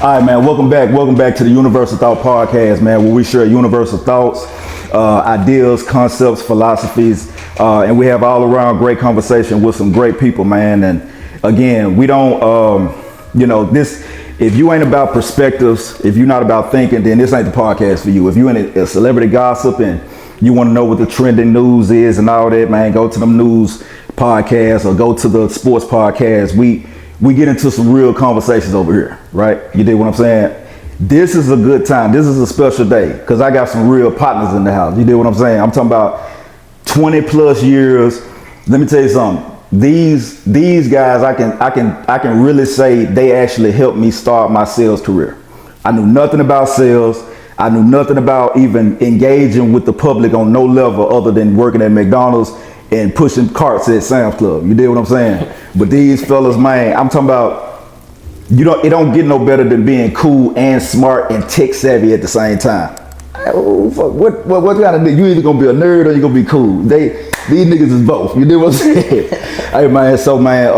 All right, man. Welcome back to the Universal Thought Podcast, man, where we share universal thoughts, ideas, concepts, philosophies, and we have all around great conversation with some great people, man. And again, we don't, this. If you ain't about perspectives, if you're not about thinking, then this ain't the podcast for you. If you in a celebrity gossip and you want to know what the trending news is and all that, man, go to them news podcasts or go to the sports podcast. We get into some real conversations over here, right? You dig what I'm saying? This is a good time. This is a special day because I got some real partners in the house. You dig what I'm saying? I'm talking about 20 plus years. Let me tell you something. These guys, I can really say they actually helped me start my sales career. I knew nothing about sales. I knew nothing about even engaging with the public on no level other than working at McDonald's and pushing carts at Sam's Club. You dig what I'm saying? But these fellas, man, I'm talking about, it don't get no better than being cool and smart and tech savvy at the same time. Oh, fuck, what kind of nigga? You either gonna be a nerd or you gonna be cool. These niggas is both. You dig what I'm saying? Hey man, so man,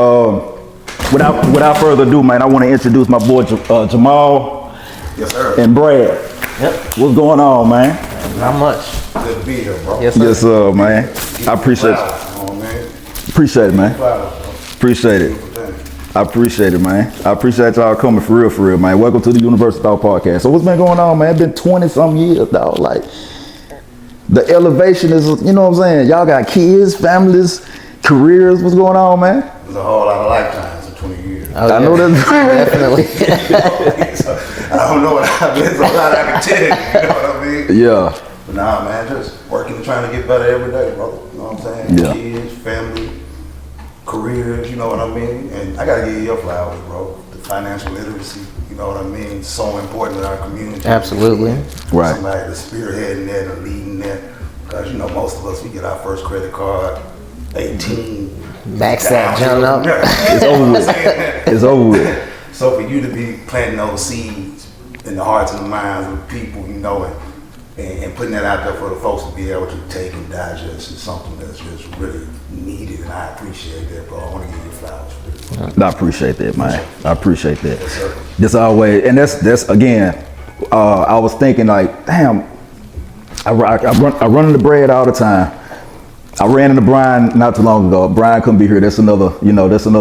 without further ado, man, I want to introduce my boy Jamahl. Yes, sir. And Brad. Yep. What's going on, man? Not much. Good to be here, bro. Yes, sir. Yes, sir, man. I appreciate it. Appreciate it, man. Appreciate it. I appreciate it, man. I appreciate y'all coming for real, man. Welcome to the Universal Thought Podcast. So what's been going on, man? It's been 20 some years, dog. Like, the elevation is, you know what I'm saying? Y'all got kids, families, careers. What's going on, man? There's a whole lot of lifetimes in 20 years. Oh, I know that. Definitely. So, I don't know what I've been, so a lot I can tell you, you know what I mean? Yeah. But nah, man, just working and trying to get better every day, brother. You know what I'm saying? Yeah. Kids, family, careers, you know what I mean? And I gotta give you your flowers, bro. The financial literacy, you know what I mean? So important in our community. Absolutely. Right. Somebody that's spearheading that and leading that. Because, you know, most of us, we get our first credit card, 18. Max that jump up. It's over with. It's over with. So for you to be planting those seeds in the hearts and the minds of people, you know, and putting that out there for the folks to be able to take and digest is something that's just really needed, and I appreciate that, bro. I want to give you flowers for it. I appreciate that, man. I appreciate that. Yes, sir. Just always, and that's again, I was thinking like, damn, I run into Brad all the time. I ran into Brian not too long ago. Brian couldn't be here. That's another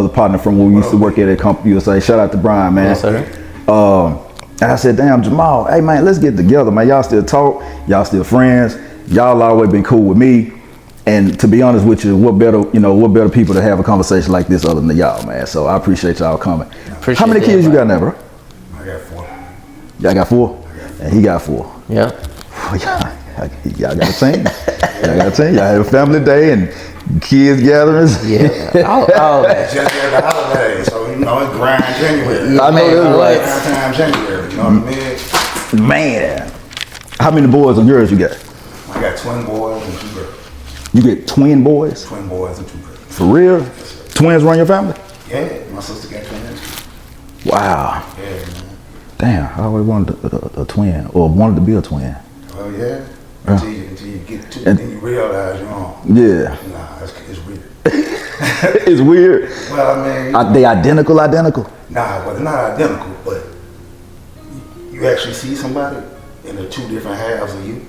partner from when we used to work at Convo USA. Shout out to Brian, man. Yes, sir. And I said, damn, Jamahl, hey man, let's get together, man. Y'all still talk, y'all still friends. Y'all always been cool with me. And to be honest with you, what better people to have a conversation like this other than y'all, man. So I appreciate y'all coming. How many kids you got now, bro? I got 4. Y'all got 4? And he got 4. Yeah. Y'all got a team. Y'all got a team. Y'all have a family day and kids gatherings. Yeah. all that. Just at the holidays, so you know, it's grind January. I know right. that's Time January, you know what I mean? Man, how many boys and girls you got? I got twin boys and 2 girls. You get twin boys? Twin boys and 2 girls. For real? Twins run your family? Yeah, my sister got twins. Wow. Yeah, man. Damn, I always wanted a twin, or wanted to be a twin. Oh yeah. Until you get to it, then you realize you're wrong. Yeah. Nah, it's weird. It's weird. Well, I mean, Are they identical? nah, well, they're not identical, but you actually see somebody in the 2 different halves of you.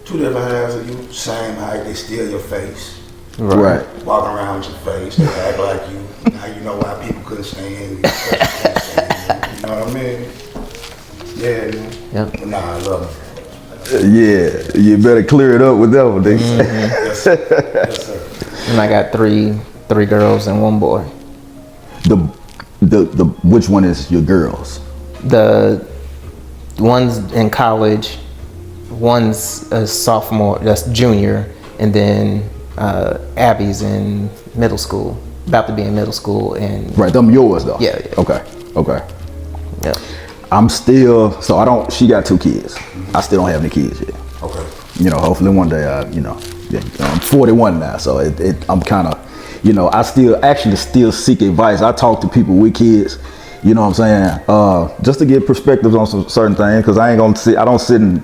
2 different halves of you, same height, they steal your face. Right. Walking around with your face, they act like you. Now you know why people couldn't stand you. You know what I mean? Yeah, man. Yep. But nah, I love them. Yeah, you better clear it up with that one, nigga. Yes, sir. Yes, sir. And I got three girls and 1 boy. The which one is your girls? The one's in college, one's a sophomore, that's junior, and then Abby's in middle school, about to be in middle school. And Right, them yours though. Yeah. Okay. yeah. I'm still, she got 2 kids. I still don't have any kids yet. Okay. You know, hopefully one day I'm 41 now, so I'm kind of, I still seek advice. I talk to people with kids, you know what I'm saying, just to get perspectives on some certain things, because I don't sit and,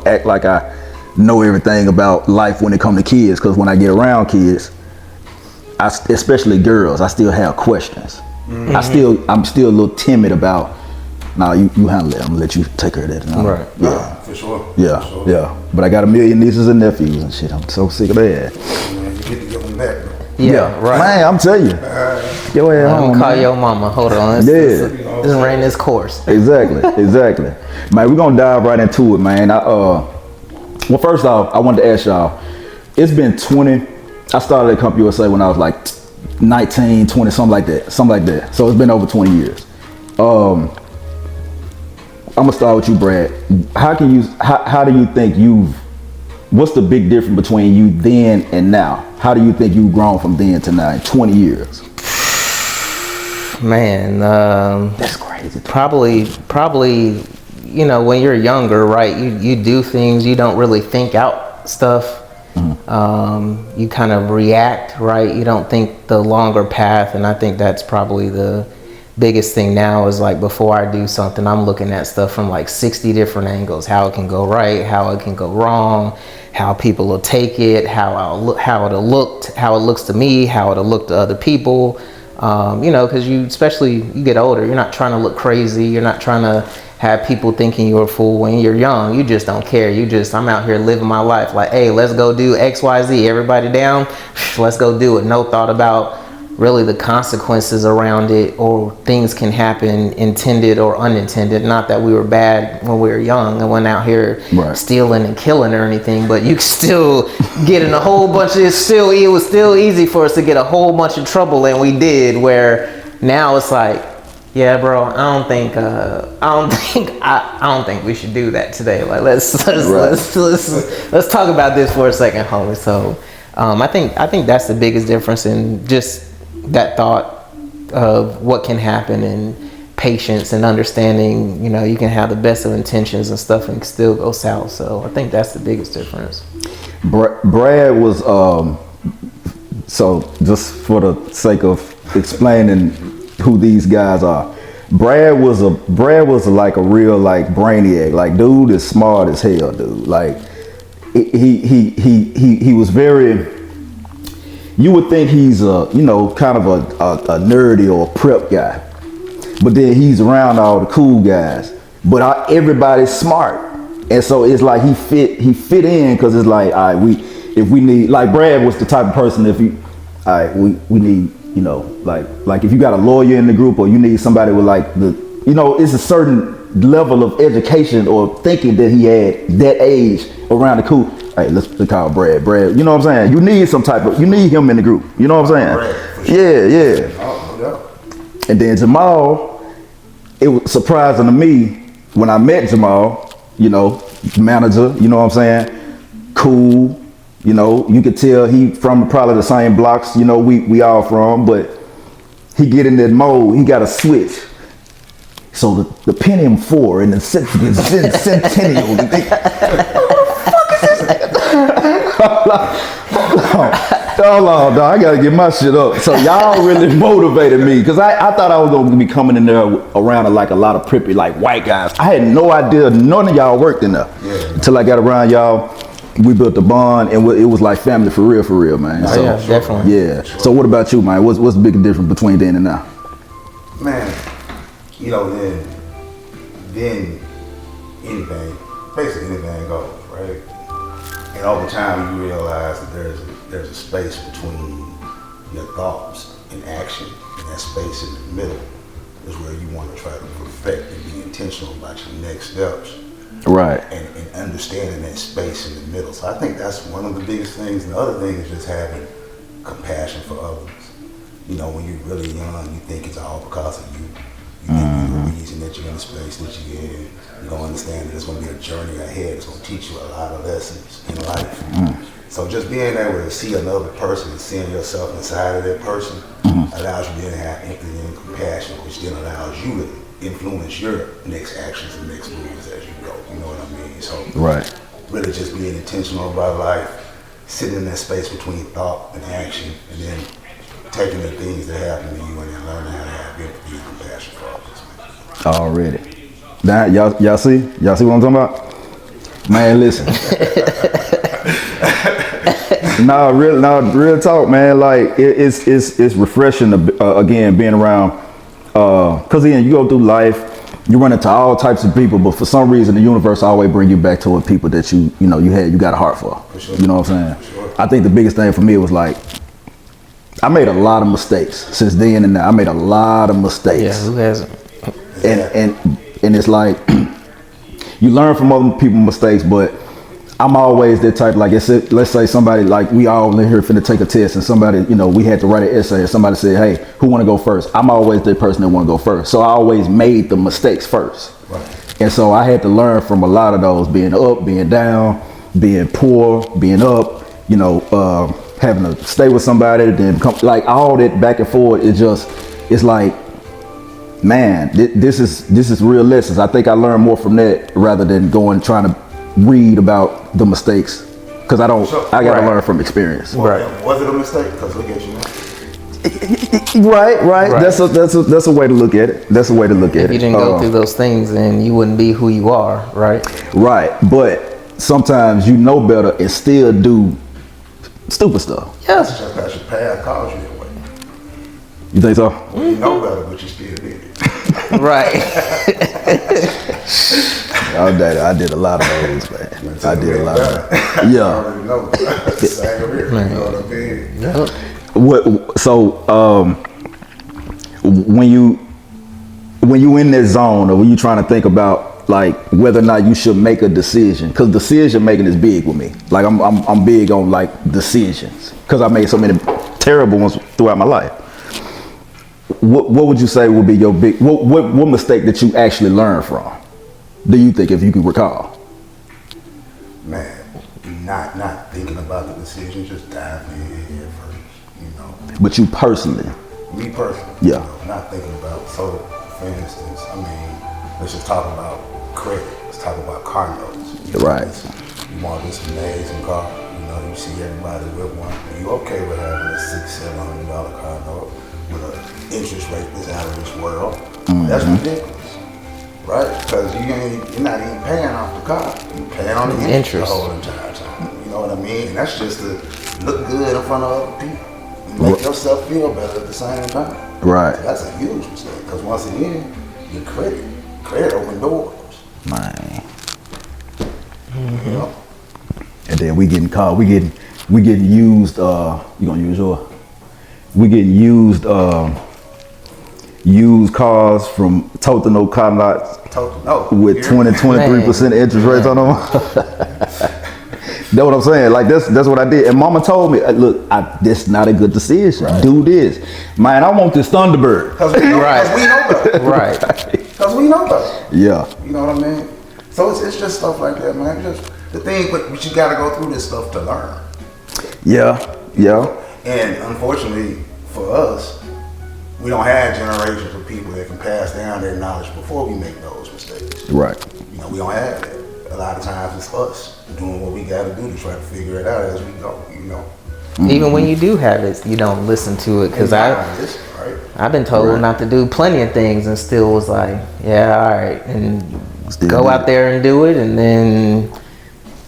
act like I know everything about life when it comes to kids, because when I get around kids, especially girls, I still have questions. Mm-hmm. I'm still a little timid about Nah, you handle it. I'm gonna let you take care of that. Right. Yeah. For sure. Yeah. For sure. Yeah. But I got a million nieces and nephews and shit. I'm so sick of that. Man, you get to give them back, bro. Yeah, right. Man, I'm telling you. Yo, ass I'm home, gonna call man. your mama. Hold on. Let's ran this course. Exactly. Man, we're gonna dive right into it, man. Well, first off, I wanted to ask y'all, it's been 20, I started at Comp USA when I was like 19, 20, something like that. So it's been over 20 years. I'm gonna start with you, Brad. How do you think what's the big difference between you then and now? How do you think you've grown from then to now in 20 years? Man, That's crazy. probably, when you're younger, right, you do things, you don't really think out stuff. You kind of react, right? You don't think the longer path, and I think that's probably the biggest thing now is like before I do something, I'm looking at stuff from like 60 different angles, how it can go right, how it can go wrong, how people will take it, how it looks to me, how it'll look to other people. Because you get older, you're not trying to look crazy, you're not trying to have people thinking you're a fool. When you're young, you just don't care. I'm out here living my life like, hey, let's go do XYZ, everybody down, let's go do it. No thought about really the consequences around it, or things can happen intended or unintended. Not that we were bad when we were young and went out here stealing and killing or anything, but you can still get in a whole bunch of it was still easy for us to get a whole bunch of trouble, and we did. Where now it's like, yeah, bro, I don't think we should do that today. Like let's talk about this for a second, homie. So I think that's the biggest difference in just that thought of what can happen, and patience and understanding. You can have the best of intentions and stuff and still go south. So I think that's the biggest difference. Brad was so just for the sake of explaining who these guys are, Brad was like a real like brainiac. Like dude is smart as hell, dude. Like he was very. You would think he's kind of a nerdy or a prep guy, but then he's around all the cool guys. But everybody's smart, and so it's like he fit in, because it's like, all right, if we need, like Brad was the type of person, we need, like if you got a lawyer in the group, or you need somebody with like it's a certain level of education or thinking that he had that age around the cool. Hey, let's call Brad. You know what I'm saying? You need him in the group. You know what I'm saying? Sure. Yeah. Oh, yeah. And then Jamahl, it was surprising to me when I met Jamahl, manager, you know what I'm saying? Cool, you could tell he from probably the same blocks, we all from, but he get in that mode, he got a switch. So the Pentium 4 and the Centennial, Hold on, dog. I gotta get my shit up. So y'all really motivated me, because I thought I was gonna be coming in there around like a lot of preppy like white guys. I had no idea none of y'all worked in there until I got around y'all. We built the bond, and it was like family for real, man. So, yeah, definitely. Yeah. So what about you, man? What's the big difference between then and now? Man, then basically anything goes, right? And over time, you realize that there's a space between your thoughts and action, and that space in the middle is where you want to try to perfect and be intentional about your next steps. Right. And understanding that space in the middle. So I think that's one of the biggest things. And the other thing is just having compassion for others. When you're really young, you think it's all because of you. You think you're the reason that you're in the space that you're in. You don't understand that there's going to be a journey ahead. It's going to teach you a lot of lessons in life. So just being able to see another person and seeing yourself inside of that person allows you to have empathy and compassion, which then allows you to influence your next actions and next moves as you go. You know what I mean? So really just being intentional about life, sitting in that space between thought and action, and then taking the things that happen to you and then learning how to have empathy and compassion for others. Already. Now, y'all see what I'm talking about? Man, listen. Real talk, man. Like it's refreshing to, again, being around, cause again, you go through life, you run into all types of people, but for some reason the universe always bring you back to people that you got a heart for. Sure. You know what I'm saying? Sure. I think the biggest thing for me was like, I made a lot of mistakes since then and now. I made a lot of mistakes. Yeah, who hasn't? And it's like you learn from other people's mistakes, but I'm always that type. Like let's say somebody, like we all in here finna take a test, and somebody, we had to write an essay, and somebody said, "Hey, who want to go first?" I'm always the person that want to go first, so I always made the mistakes first. Right. And so I had to learn from a lot of those, being up, being down, being poor, being up. Having to stay with somebody, then come, like all that back and forth. It's like, man, this is real lessons. I think I learned more from that rather than trying to read about the mistakes, because I gotta learn from experience. Well, right. Was it a mistake? Because look at you now. Right. That's a way to look at it. That's a way to look at it. If you didn't go through those things, then you wouldn't be who you are, right? Right, but sometimes you know better and still do stupid stuff. Yes. Just because your past caused you that way. You think so? Well, you know better, but you still did it. Right. I did a lot of those, man. I did a lot of that. Yeah. I already know. Same here. Man. You know what I mean? Yep. When you in that zone, or when you trying to think about like whether or not you should make a decision, because decision making is big with me. Like I'm big on like decisions, because I made so many terrible ones throughout my life. What would you say would be your big what mistake that you actually learned from? Do you think, if you can recall? Man, not thinking about the decision, just diving in head first. But you personally? Me personally. Yeah. Not thinking about. So, for instance, let's just talk about credit. Let's talk about car notes. Right. You want this amazing car. You see everybody with one. Are you okay with having a $600-$700 car note with an interest rate that's out of this world? Mm-hmm. That's ridiculous, right? Because you're not even paying off the car. You're paying on the interest the whole entire time. You know what I mean? And that's just to look good in front of other people. You make yourself feel better at the same time. Right. So that's a huge mistake. Because once again, your credit open doors. Man. Mm-hmm. You know? And then we getting caught. We getting used. You gonna use yours? We getting used cars from Total car lots with 23% interest rates on them. That's what I'm saying. Like that's what I did. And Mama told me, look, this not a good decision. Right. Do this, man. I want this Thunderbird. Because we know better. Right. Because we know better. Yeah. You know what I mean? So it's just stuff like that, man. Just the thing, but you got to go through this stuff to learn. Yeah. And unfortunately for us, we don't have generations of people that can pass down their knowledge before we make those mistakes. Right. We don't have that. A lot of times it's us doing what we got to do to try to figure it out as we go. Mm-hmm. Even when you do have it, you don't listen to it, because I've been told not to do plenty of things and still was like, yeah, all right, and still go out there and do it. And then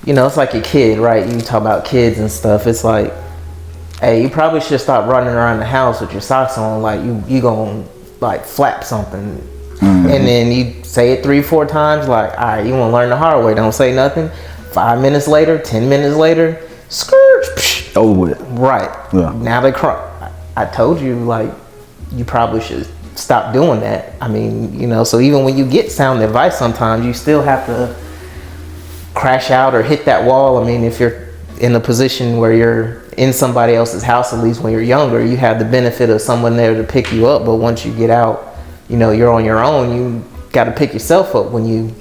it's like a kid, right? You talk about kids and stuff. It's like, hey, you probably should stop running around the house with your socks on, like you gonna like flap something. Mm-hmm. And then you say it 3-4 times, like, all right, you want to learn the hard way. Don't say nothing. 5 minutes later, 10 minutes later, skirt. Over with. Right. Yeah. Now they cry. I told you, like, you probably should stop doing that. So even when you get sound advice, sometimes you still have to crash out or hit that wall. If you're in a position where you're in somebody else's house, at least when you're younger, you have the benefit of someone there to pick you up. But once you get out, you're on your own. You got to pick yourself up when you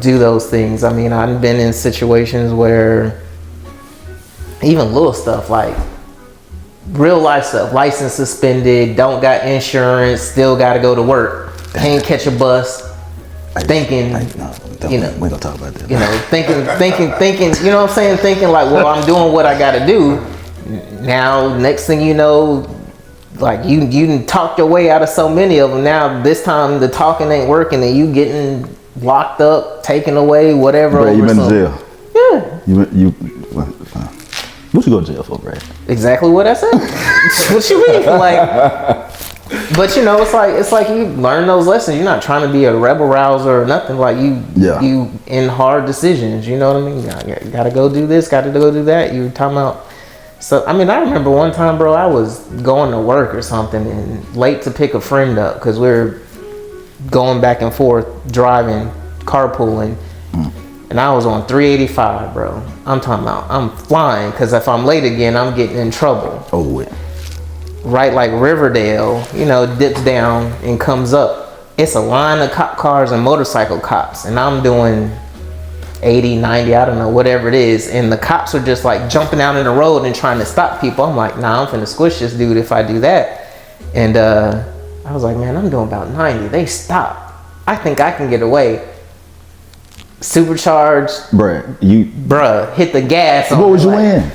do those things. I've been in situations where even little stuff like real life stuff, license suspended, don't got insurance, still got to go to work, can't catch a bus, thinking, we ain't gonna talk about that. Thinking, you know what I'm saying? Thinking like, well, I'm doing what I got to do. Now, next thing you know, like you done talked your way out of so many of them. Now this time the talking ain't working and you getting locked up, taken away, whatever. Brad, you been to jail? Yeah. What you go to jail for, Brad? Exactly what I said. What you mean? Like, But you know, it's like you learn those lessons. You're not trying to be a rebel rouser or nothing. Like you in hard decisions. You know what I mean? You gotta go do this. Gotta go do that. You talking about. So I mean, I remember one time, bro. I was going to work or something and late to pick a friend up because we were going back and forth driving, carpooling. And I was on 385, bro. I'm talking about, I'm flying, because if I'm late again, I'm getting in trouble. Oh, wait. Right, like Riverdale, you know, dips down and comes up. It's a line of cop cars and motorcycle cops. And I'm doing 80, 90, I don't know, whatever it is. And the cops are just like jumping out in the road and trying to stop people. I'm like, nah, I'm finna squish this dude if I do that. And I was like, man, I'm doing about 90. They stop. I think I can get away. Supercharged, bruh, hit the gas. What was you in?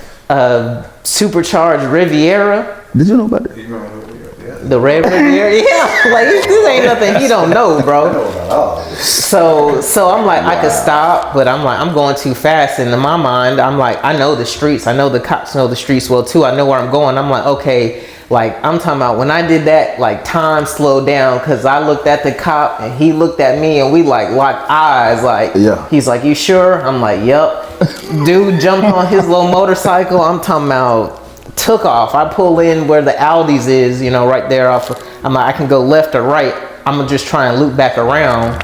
Supercharged Riviera. Did you know about that? The red Riviera, yeah. Like this ain't nothing you don't know, bro. So I'm like, I could stop, but I'm like, I'm going too fast. And in my mind, I'm like, I know the streets. I know the cops know the streets well too. I know where I'm going. I'm like, okay. Like, I'm talking about when I did that, like, time slowed down because I looked at the cop and he looked at me and we, like, locked eyes. Like, He's like, you sure? I'm like, yep. Dude jumped on his little motorcycle. I'm talking about took off. I pull in where the Aldi's is, you know, right there off. I'm like, I can go left or right. I'm going to just try and loop back around.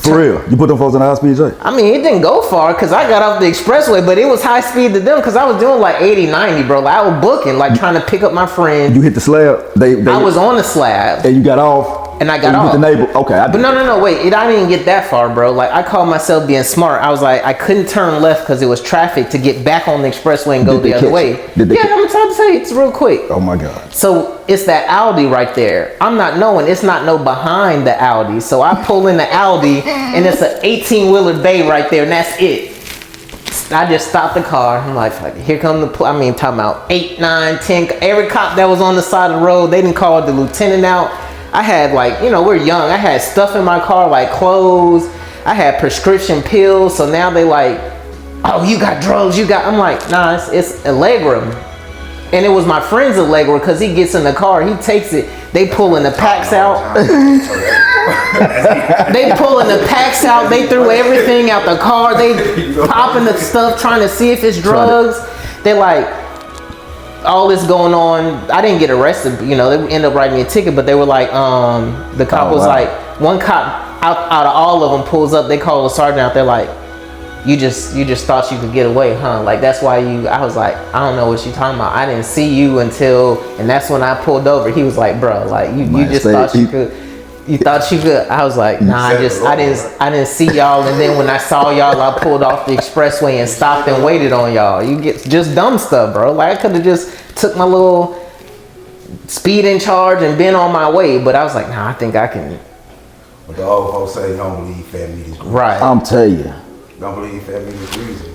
For real? You put them folks in the high speed, Jay? I mean, it didn't go far because I got off the expressway, but it was high speed to them because I was doing like 80, 90, bro. Like, I was booking, like trying to pick up my friend. You hit the slab? I was on the slab. And you got off? And I got off. Hit the neighbor? Okay. But no, wait. I didn't get that far, bro. Like, I called myself being smart. I was like, I couldn't turn left because it was traffic to get back on the expressway and go the other way. Yeah, I'm trying to say it's real quick. Oh, my God. So, it's that Audi right there. I'm not knowing. It's not no behind the Audi. So, I pull in the Audi, and it's an 18-wheeler bay right there, and that's it. I just stopped the car. I'm like here come talking about 8, 9, 10. Every cop that was on the side of the road, they didn't call the lieutenant out. I had like, you know, we're young. I had stuff in my car like clothes. I had prescription pills. So now they like, oh, you got drugs. I'm like, nah, it's Allegra. And it was my friend's Allegra because he gets in the car. He takes it. They pulling the packs out. They pulling the packs out. They threw everything out the car. They popping the stuff trying to see if it's drugs. They like, all this going on. I didn't get arrested, you know, they ended up writing me a ticket, but they were like, the cop was like, one cop out of all of them pulls up, they call the sergeant out, they're like, you just thought you could get away, huh? Like, that's why I was like, I don't know what you talking about. I didn't see you until, and that's when I pulled over. He was like, bro, like, you just thought you could. You thought you could? I was like, nah, I didn't see y'all. And then when I saw y'all, I pulled off the expressway and stopped and waited on y'all. You get just dumb stuff, bro. Like, I could have just took my little speed in charge and been on my way. But I was like, nah, I think I can. But the old folks say, don't believe fair meetings. Right. I'm telling you. Don't believe fair meetings reason.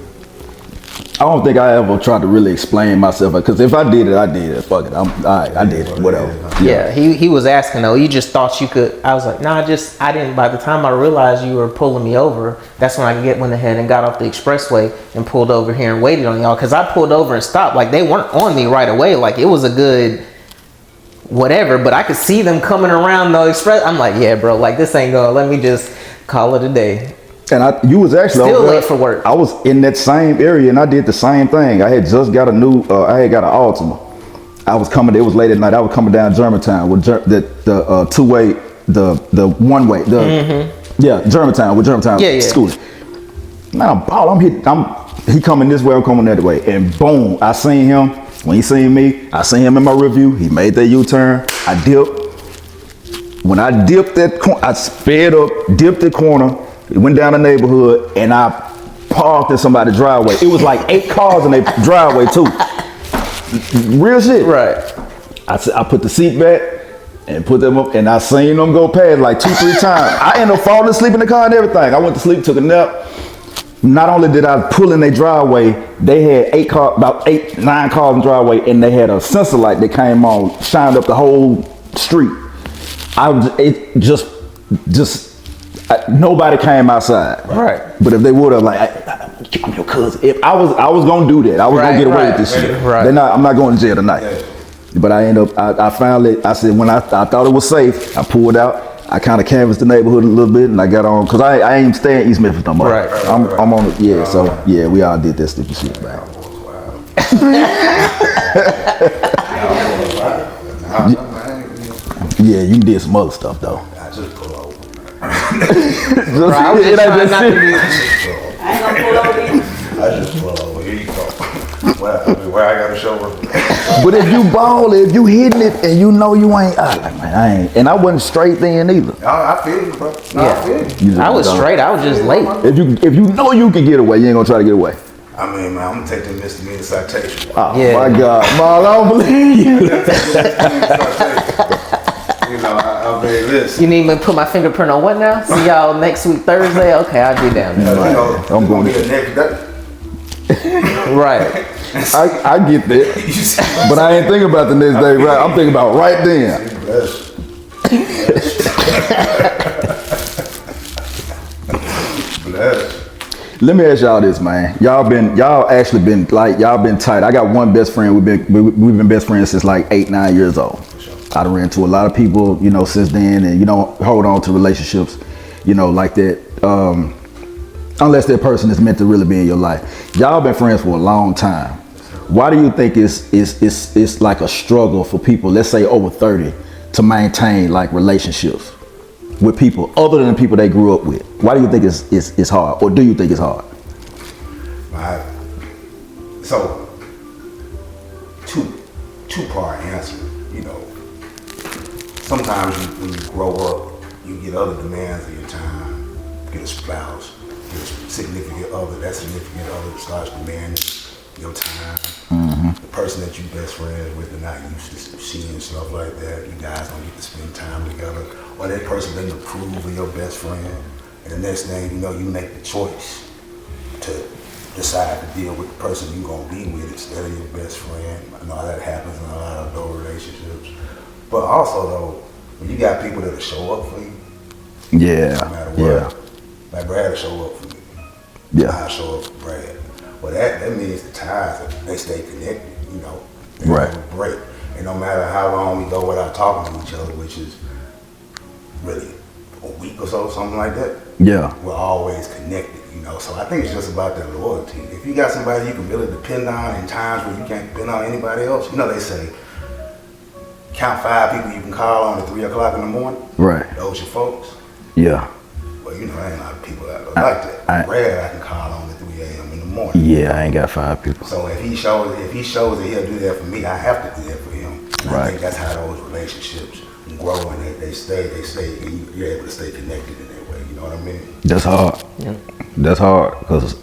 I don't think I ever tried to really explain myself, because if I did it, I did it. Fuck it, I did it, whatever. Yeah, he was asking though. You just thought you could. I was like, nah, I didn't. By the time I realized you were pulling me over, that's when I went ahead and got off the expressway and pulled over here and waited on y'all. Cause I pulled over and stopped. Like, they weren't on me right away. Like, it was a good whatever, but I could see them coming around the express. I'm like, yeah, bro. Like, this ain't going. Let me just call it a day. And you was actually still late for work. I was in that same area and I did the same thing. I had just got I had got an Altima. I was coming, it was late at night. I was coming down Germantown with the two-way, the one-way, Germantown with Germantown school. Man, I'm ball. He coming this way, I'm coming that way. And boom, I seen him. When he seen me, I seen him in my review. He made that U-turn. I dipped. When I dipped that corner, I sped up, dipped the corner. It went down the neighborhood and I parked in somebody's driveway. It was like 8 cars in their driveway too. Real shit. Right. I put the seat back and put them up, and I seen them go past like 2-3 times. I ended up falling asleep in the car and everything. I went to sleep, took a nap. Not only did I pull in their driveway, they had about 8, 9 cars in the driveway, and they had a sensor light that came on, shined up the whole street. Nobody came outside. Right. But if they would have, like, I'm your cousin. If I was gonna do that, I was gonna get away with this shit. Right. I'm not going to jail tonight. But I end up, I finally, I said, when I thought it was safe, I pulled out. I kind of canvassed the neighborhood a little bit, and I got on, cause I ain't staying in East Memphis no more. Right. I'm on it, yeah. So yeah, we all did that stupid shit, man. Yeah, you did some other stuff though. I just pull over. I was just trying not to be. I ain't gonna pull over you. I just pull over. Here you go. Where I gotta show up. But if you ball, if you hitting it and you know you ain't, I ain't, and I wasn't straight then either. I feel you, bro. No, I feel you. You just I was don't. straight. I was just late. If you know you can get away, you ain't gonna try to get away. I mean, man, I'm gonna take the misdemeanor citation. Oh Yeah. my God, Mal, I don't believe you. You know, I mean, listen. You need me to put my fingerprint on what now? See y'all next week Thursday. Okay, I'll be down there. You know, I'm it's going gonna be the next day. Right. I get that, You see, but I ain't thinking about the next day. Right, I'm thinking about right then. bless. Bless. Let me ask y'all this, man. Y'all actually been tight. I got one best friend. We've been best friends since like 8-9 years old. I done ran into a lot of people, you know, since then, and you don't hold on to relationships, you know, like that, unless that person is meant to really be in your life. Y'all been friends for a long time. Why do you think it's like a struggle for people, let's say over 30, to maintain like relationships with people other than the people they grew up with? Why do you think it's hard, or do you think it's hard? Right. So, two-part answer. You know, sometimes when you grow up, you get other demands of your time. You get a spouse, get a significant other. That significant other starts demanding your time. The person that you best friends with are not used to seeing stuff like that. You guys don't get to spend time together. Or that person doesn't approve of your best friend. And the next thing you know, you make the choice to decide to deal with the person you're gonna be with instead of your best friend. I know that happens in a lot of those relationships. But also though, when you got people that'll show up for you, Yeah, no matter what. yeah, Like Brad will show up for me. yeah. I'll show up for Brad. Well, that means the ties, they stay connected, you know. They Right. never break. And no matter how long we go without talking to each other, which is really a week or so, something like that, Yeah, we're always connected, you know. So I think it's just about that loyalty. If you got somebody you can really depend on in times where you can't depend on anybody else, you know, they say, count 5 people you can call on at 3 o'clock in the morning. right. Those your folks. Yeah, Well, you know, there ain't a lot of people that are like that. Brad, I can call on at 3 a.m. in the morning. yeah. I ain't got 5 people. So if he shows that he'll do that for me, I have to do that for him. And I Right. think that's how those relationships grow and they stay, and you're able to stay connected in that way. You know what I mean? That's hard. Yeah. That's hard because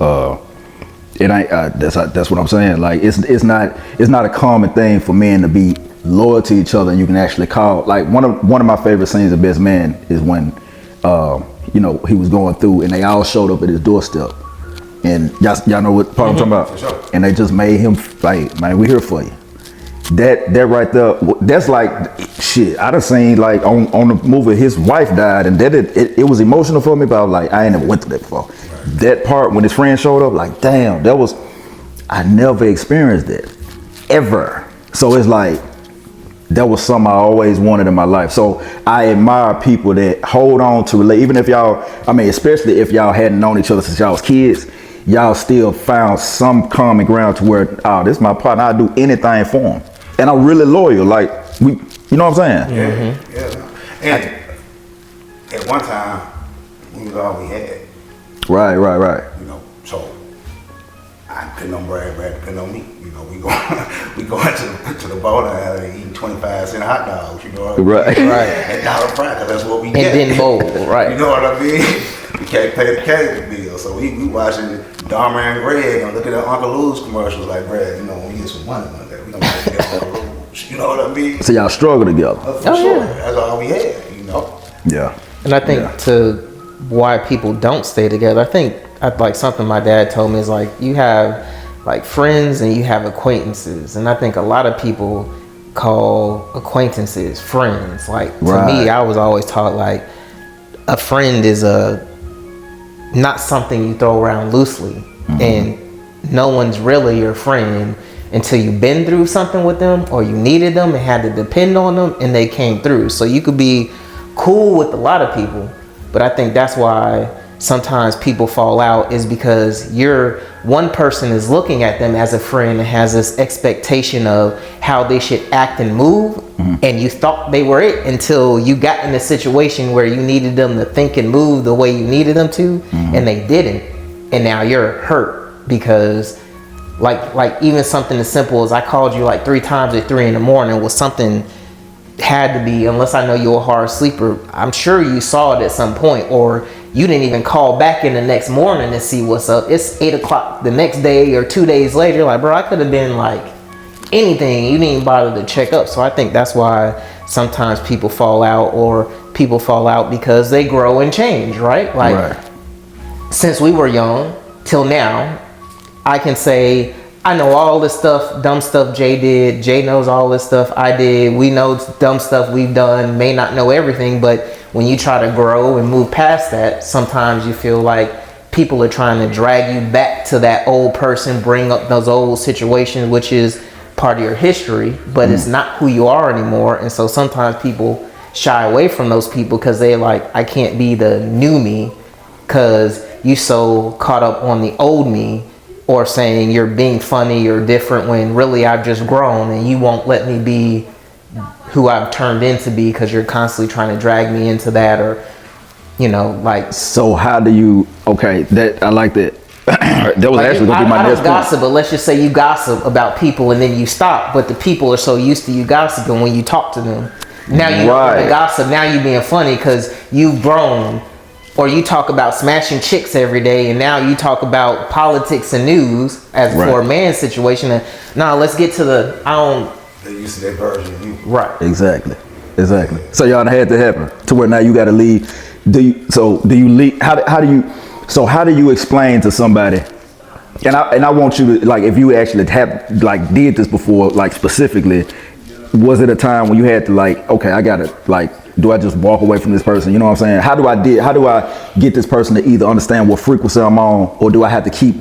it ain't. That's what I'm saying. Like it's not a common thing for men to be loyal to each other, and you can actually call. Like one of my favorite scenes of Best Man is when you know, he was going through and they all showed up at his doorstep, and y'all know what part I'm talking about. For sure. And they just made him like, man, we here for you. That right there, that's like shit. I done seen like on the movie, his wife died, and that it was emotional for me. But I was like, I ain't never went through that before. Right. That part when his friend showed up, like, damn, I never experienced that ever. So it's like that was something I always wanted in my life. So I admire people that hold on to relate, even if y'all, especially if y'all hadn't known each other since y'all was kids. Y'all still found some common ground to where, oh, this is my partner. I'll do anything for him. And I'm really loyal. Like, you know what I'm saying? Yeah, yeah. And at one time, we was all we had. Right. You know, so I depend on Brad depend on me. You know, we going to the bowling alley and eating 25-cent hot dogs. You know what I mean? Right. At $1 fry, 'cause that's what we get. And then bowl, right. You know what I mean? We can't pay the cable bill, so we watching Dharma and Greg and looking at Uncle Lou's commercials like, Brad, you know, when we get some money one day, we gonna get Uncle Lou's. You know what I mean? So y'all struggle together. For sure. Yeah. That's all we had, you know? Yeah. And I think to why people don't stay together, I think like something my dad told me is like you have like friends and you have acquaintances. And I think a lot of people call acquaintances friends. Like to me, I was always taught like a friend is not something you throw around loosely. And no one's really your friend until you've been through something with them or you needed them and had to depend on them and they came through. So you could be cool with a lot of people, but I think that's why sometimes people fall out, is because one person is looking at them as a friend and has this expectation of how they should act and move, and you thought they were it until you got in a situation where you needed them to think and move the way you needed them to, and they didn't, and now you're hurt because like even something as simple as I called you like 3 times at 3 a.m. was something had to be, unless I know you're a hard sleeper, I'm sure you saw it at some point, or you didn't even call back in the next morning to see what's up. It's 8 o'clock the next day or 2 days later. You're like, bro, I could have been like anything. You didn't even bother to check up. So I think that's why sometimes people fall out, or people fall out because they grow and change, right? Like since we were young till now, I can say I know all this stuff, dumb stuff Jay did. Jay knows all this stuff I did. We know dumb stuff we've done. May not know everything, but when you try to grow and move past that, sometimes you feel like people are trying to drag you back to that old person, bring up those old situations, which is part of your history, but it's not who you are anymore. And so sometimes people shy away from those people because they're like, I can't be the new me because you so caught up on the old me, or saying you're being funny or different when really I've just grown and you won't let me be who I've turned into be because you're constantly trying to drag me into that, or like. So how do you? Okay, that I like that. That was actually gonna be my next point. Gossip, but let's just say you gossip about people and then you stop, but the people are so used to you gossiping when you talk to them. Now you know the gossip. Now you being funny because you've grown. Or you talk about smashing chicks every day, and now you talk about politics and news as for a man's situation. And let's get to the They used to their version of you. Right. Exactly. So y'all had to happen to where now you got to leave. Do you leave? How do you explain to somebody? And I want you to, like, if you actually did this before, like specifically, was it a time when you had to like, okay, I gotta like, do I just walk away from this person? You know what I'm saying? How do I get this person to either understand what frequency I'm on, or do I have to keep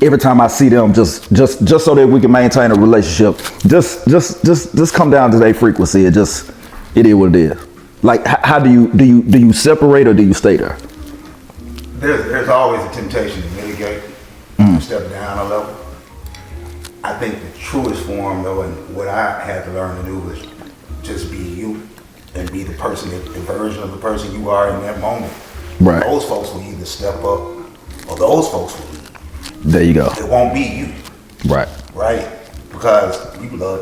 every time I see them just so that we can maintain a relationship? Just come down to their frequency. It is what it is. Like, how do you separate, or do you stay there? There's always a temptation to mitigate, step down a level. I think the truest form, though, and what I had to learn to do was just be you and be the person, the version of the person you are in that moment. Right. Those folks will either step up, or those folks will leave. There you go. It won't be you. Right. Right? Because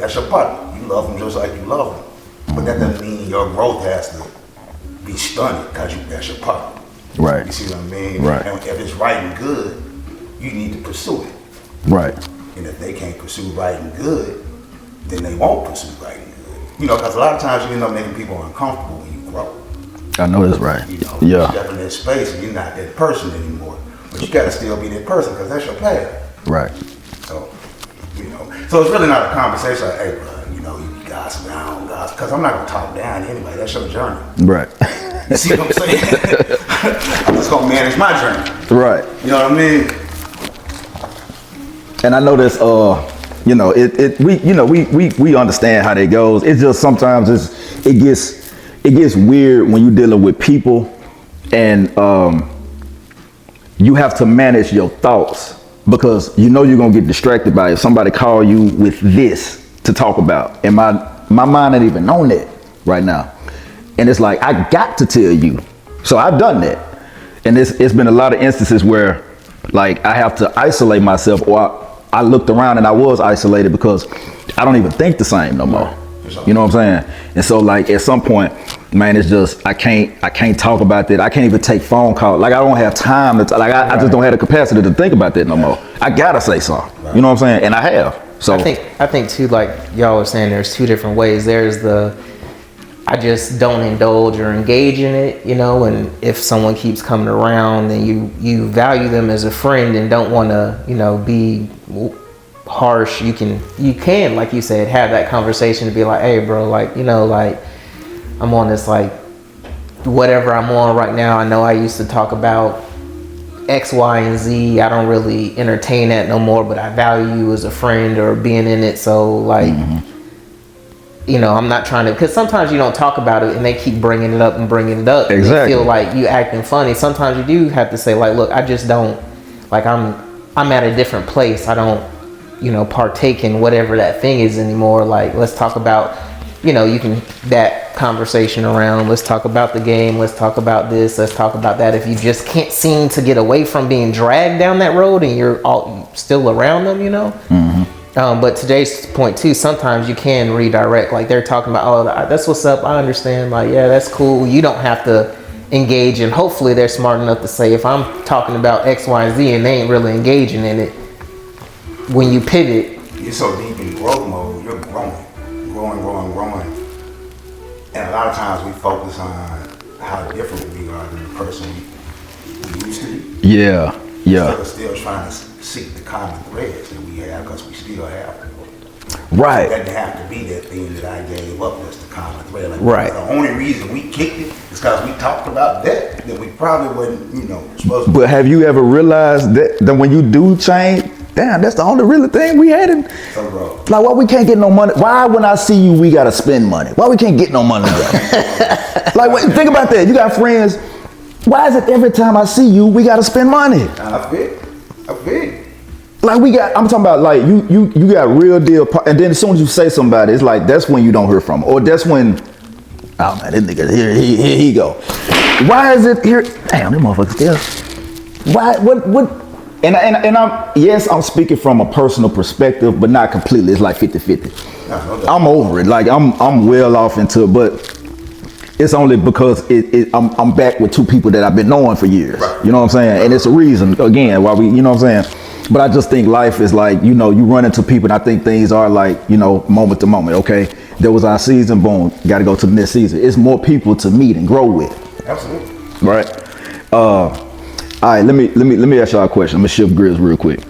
that's your partner. You love them just like you love them. But that doesn't mean your growth has to be stunted because that's your partner. Right. You see what I mean? Right. And if it's right and good, you need to pursue it. Right. And if they can't pursue right and good, then they won't pursue right and good. Because a lot of times you end up making people uncomfortable when you grow. I know that's right. You step in that space and you're not that person anymore. But you gotta still be that person because that's your path. Right. So it's really not a conversation like, hey, bro, you gossip down, gossip. Because I'm not gonna talk down to anybody. That's your journey. Right. You see what I'm saying? I'm just gonna manage my journey. Right. You know what I mean? And I know this, we understand how that goes. It's just sometimes it gets weird when you're dealing with people, and you have to manage your thoughts because you're gonna get distracted by it. If somebody call you with this to talk about, and my mind ain't even on that right now, and it's like I got to tell you, so I've done that, and it's been a lot of instances where like I have to isolate myself, or I looked around and I was isolated because I don't even think the same no more. You know what I'm saying? And so like at some point, man, it's just I can't talk about that. I can't even take phone calls. Like I don't have time to I just don't have the capacity to think about that no more. I gotta say something. You know what I'm saying? And I have. So I think too, like y'all were saying, there's two different ways. There's the I just don't indulge or engage in it, and if someone keeps coming around, then you value them as a friend and don't want to, be harsh. You can, like you said, have that conversation to be like, hey bro, like, like I'm on this, like whatever I'm on right now. I know I used to talk about X, Y, and Z. I don't really entertain that no more, but I value you as a friend or being in it. So like, you know, I'm not trying to, because sometimes you don't talk about it and they keep bringing it up and bringing it up. Exactly. And they feel like you acting funny. Sometimes you do have to say like, look, I just don't, like I'm at a different place. I don't, you know, partake in whatever that thing is anymore. Like, let's talk about, you know, you can, that conversation around, let's talk about the game, let's talk about this, let's talk about that. If you just can't seem to get away from being dragged down that road and you're all still around them, you know. But today's point too, sometimes you can redirect. Like they're talking about, oh, that's what's up, I understand. Like, yeah, that's cool. You don't have to engage, and hopefully they're smart enough to say, if I'm talking about X, Y, and Z and they ain't really engaging in it, when you pivot, you're so deep in growth mode, you're growing. And a lot of times we focus on how different we are than the person we used to be. Yeah. Instead of still trying to seek the common threads that we have, because we still have them. Right. It doesn't have to be that thing that I gave up as the common thread. Like, Right. The only reason we kicked it is because we talked about that we probably wasn't, you know, supposed to. But have you ever realized that when you do change, damn, that's the only real thing we had in. So, bro. Like, why we can't get no money? Why when I see you, we gotta spend money? Why we can't get no money? Like, wait, think about that. You got friends. Why is it every time I see you, we gotta spend money? I feel. Like I'm talking about like you got real deal, and then as soon as you say somebody, it's like that's when you don't hear from 'em. Or that's when, oh man, this nigga here he go. Why is it here? Damn, them motherfuckers still. Why? What? And I'm speaking from a personal perspective, but not completely. It's like 50-50. I'm over it. Like I'm well off into it, but it's only because I'm back with two people that I've been knowing for years. Right. You know what I'm saying? And it's a reason again why we, you know what I'm saying? But I just think life is like, you know, you run into people, and I think things are like, you know, moment to moment. Okay, there was our season, boom, got to go to the next season. It's more people to meet and grow with. Absolutely. Right. All right. Let me ask y'all a question. I'm gonna shift gears real quick.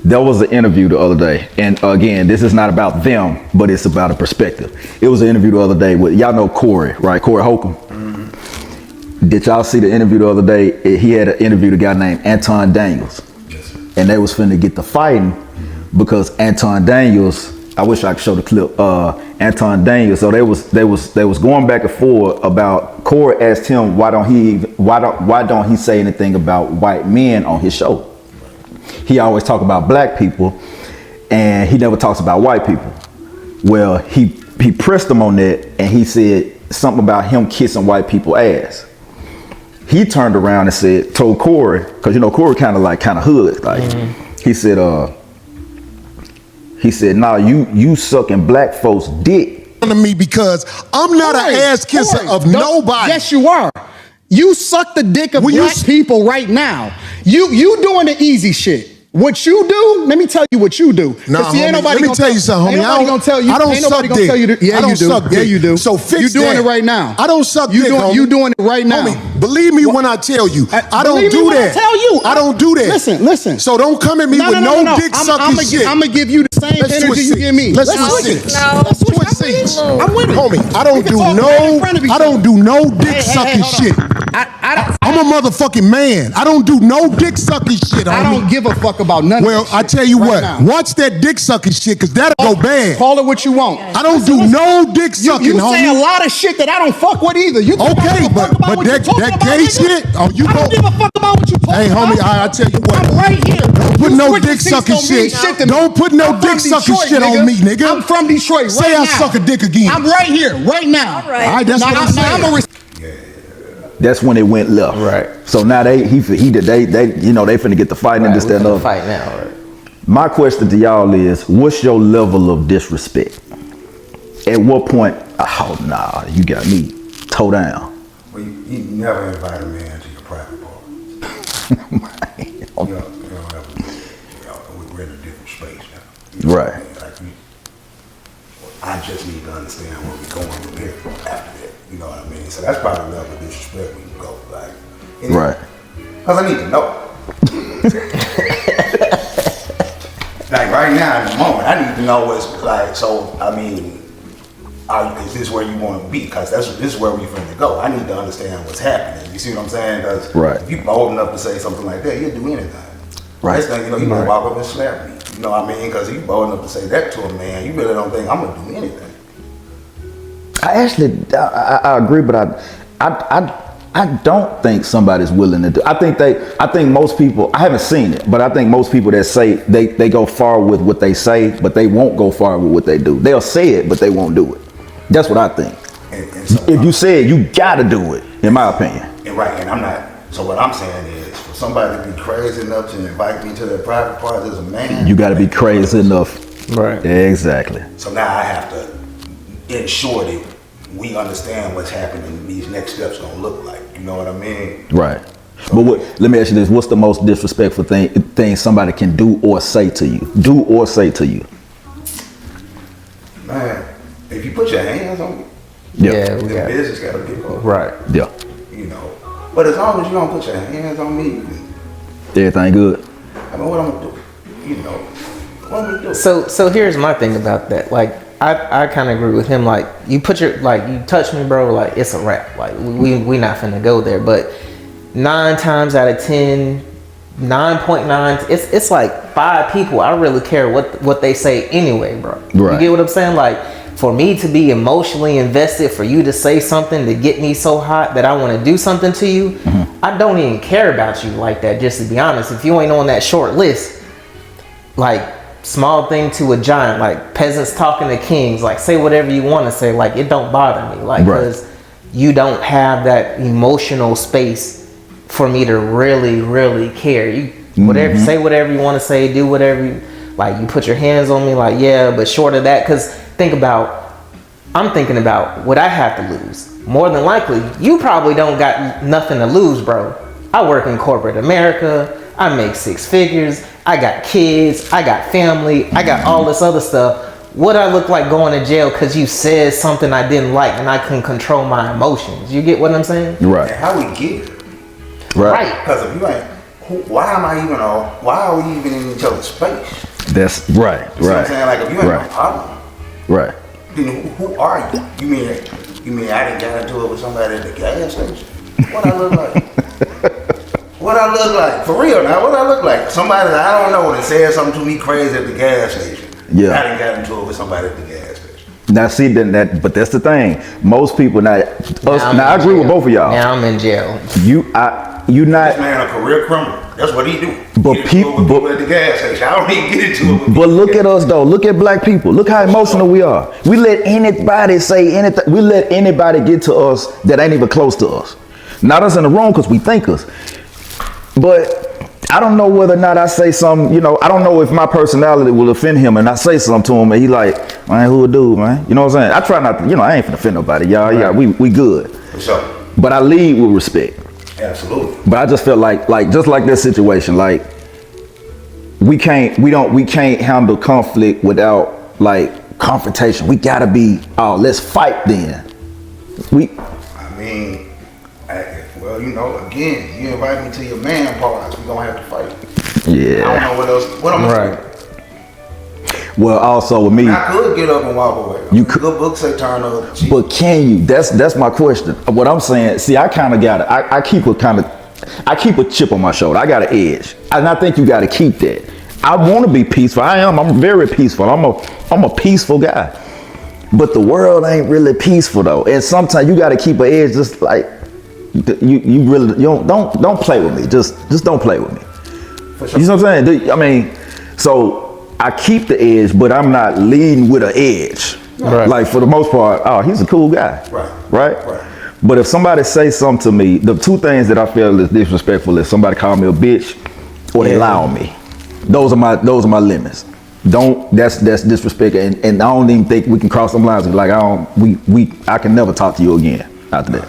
There was an interview the other day, and again, this is not about them, but it's about a perspective. It was an interview the other day with, y'all know Corey, right? Corey Holcomb. Mm-hmm. Did y'all see the interview the other day? He had an interview with a guy named Anton Daniels. And they was finna get to fighting because Anton Daniels, I wish I could show the clip, Anton Daniels. So they was going back and forth about, Corey asked him why don't he say anything about white men on his show? He always talk about black people and he never talks about white people. Well, he pressed him on that, and he said something about him kissing white people's ass. He turned around and told Corey, because you know Corey kind of hood, like he said, nah, you sucking black folks dick. To me because I'm not an ass kisser of nobody. Yes, you are. You suck the dick of black people right now. You doing the easy shit. What you do, let me tell you what you do. Nah, homie, let me tell you something, homie. I don't suck dick. Yeah, you do. Yeah, you do. So fix you doing it right now. I don't suck dick, homie. You doing it right now. Homie, believe me when I tell you. I don't do that. I don't do that. Listen. So don't come at me with no dick sucking shit. I'm gonna give you the same energy you give me. Let's switch seats. Let's switch seats. I'm with it. Homie, I don't do no dick sucking shit. I'm a motherfucking man. I don't do no dick sucking shit, homie. I don't give a fuck about none of Well, I tell you what, watch that dick sucking shit, because that'll go bad. Call it what you want. I don't do no dick sucking, you homie. say a lot of shit that I don't fuck with either. You okay, but that gay shit, I don't give a fuck about what you talking about. Hey, homie, I tell you what. I'm right here. Don't put no dick sucking shit. Don't put no dick sucking shit on me, nigga. I'm from Detroit right now. Say I suck a dick again. I'm right here, right now. All right. All right, that's what I'm saying. That's when it went left. Right. So now they finna get the fighting and this, that, and other. Fight now, right? My question to y'all is, what's your level of disrespect? At what point, oh nah, you got me toe down. Well, you never invite a man to your private party. We're in a different space now. Right. I just need to understand where we're going from here after that. You know what I mean? So that's probably the level of disrespect we can go. Like, right. Because I need to know. Like right now, in the moment, I need to know what's like. So I mean, is this where you want to be? Because this is where we finna go. I need to understand what's happening. You see what I'm saying? Because Right. if you bold enough to say something like that, you'll do anything. Right. Next thing you know, you might walk up and slap me. You know what I mean? Because if you bold enough to say that to a man, you really don't think I'm gonna do anything. I agree, but I don't think somebody's willing to do. I think most people. I haven't seen it, but I think most people that say they go far with what they say, but they won't go far with what they do. They'll say it, but they won't do it. That's what I think. And so, If you say it, you gotta do it, in my opinion. and right, and I'm not. So what I'm saying is, for somebody to be crazy enough to invite me to their private party as a man, You gotta be crazy enough. Right. Exactly. So now I have to ensure that we understand what's happening. These next steps gonna look like. You know what I mean? Right. But let me ask you this: what's the most disrespectful thing somebody can do or say to you? Do or say to you? Man, if you put your hands on me, Yeah, we the got business gotta get over. right. Yeah. You know. But as long as you don't put your hands on me, you can, Everything good. I mean, what I'm gonna do? You know, what I'm gonna do? So here's my thing about that. Like I kind of agree with him. Like you touch me, bro. Like it's a wrap. Like we not finna go there. But 9 times out of 10, 9.9, it's like 5 people. I really care what they say anyway, bro. Right. You get what I'm saying? Like for me to be emotionally invested, for you to say something to get me so hot that I want to do something to you, I don't even care about you like that. Just to be honest, if you ain't on that short list, like small thing to a giant, like peasants talking to kings, like say whatever you want to say, like it don't bother me, like because you don't have that emotional space for me to really care. You whatever, say whatever you want to say, do whatever you like. You put your hands on me, like yeah, but short of that, because I'm thinking about what I have to lose. More than likely, you probably don't got nothing to lose, bro. I work in corporate America. I make 6 figures. I got kids. I got family. I got all this other stuff. What I look like going to jail because you said something I didn't like and I couldn't control my emotions. You get what I'm saying? Right. And how we get it? Right. Because if you ain't, why are we even in each other's space? That's right. You see what I'm Right. saying? Like if you ain't Right. no problem, Right. then who are you? You mean I didn't get into it with somebody at the gas station? What I look like? What I look like? For real now, what I look like? Somebody that I don't know that said something to me crazy at the gas station. Yeah. I didn't get into it with somebody at the gas station. Now see but that's the thing. Most people now I agree with both of y'all. Now I'm in jail. You not. This man a career criminal. That's what he do. But Get into it people- with people at the gas station. I don't even get into it with But people look at at us though. Look at black people. Look how emotional we are. We let anybody say anything. We let anybody get to us that ain't even close to us. Not us in the room because we thinkers. But I don't know whether or not I say something, I don't know if my personality will offend him and I say something to him and he like, man, who a dude, man? You know what I'm saying? I try not to, I ain't finna offend nobody, y'all. Yeah, we good. For sure. But I lead with respect. Absolutely. But I just felt like just like this situation, like we can't handle conflict without like confrontation. We gotta be, let's fight then. Again, you invite me to your man parties, we gonna have to fight. Yeah. I don't know what I'm gonna do. Well, also with me, I could get up and walk away. You could- Good book say turn the other cheek. but can you? That's my question. What I'm saying, see, I kind of got it. I keep a chip on my shoulder. I got an edge, and I think you got to keep that. I want to be peaceful. I'm very peaceful. I'm a peaceful guy. But the world ain't really peaceful though, and sometimes you got to keep an edge. Just like you really don't play with me. Just don't play with me. For sure. You know what I'm saying? I mean, so I keep the edge, but I'm not leading with an edge. Right. Like for the most part, he's a cool guy. Right. But if somebody say something to me, the 2 things that I feel is disrespectful is somebody call me a bitch or they lie on me. Those are my limits. That's disrespect, and I don't even think we can cross them lines. Like I can never talk to you again after that.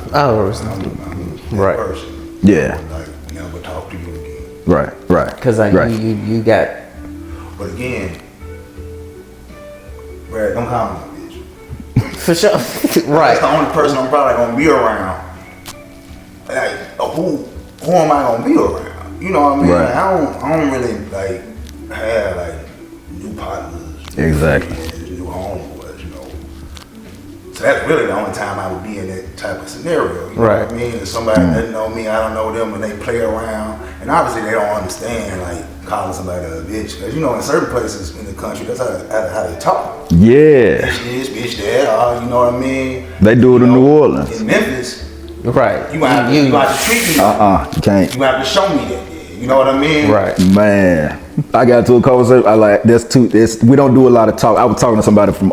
Right. Person. Yeah. Like, never talk to you again. Right. Because like right. you got. But again, Brad, don't call me a bitch. For sure. That's the only person I'm probably gonna be around. Like, who am I gonna be around? You know what I mean? Right. Like, I don't really like have like new partners, Exactly. new friends, new homeboys. So that's really the only time I would be in that type of scenario. You know Right. what I mean? If somebody doesn't know me, I don't know them, and they play around. And obviously they don't understand, like, calling somebody a bitch. Because, you know, in certain places in the country, that's how they talk. Yeah. Bitch this, bitch that, you know what I mean? They do it in New Orleans. In Memphis, Right. you have to treat me. You can't. You have to show me that. You know what I mean? Right. Man, I got to a conversation. I like we don't do a lot of talk. I was talking to somebody from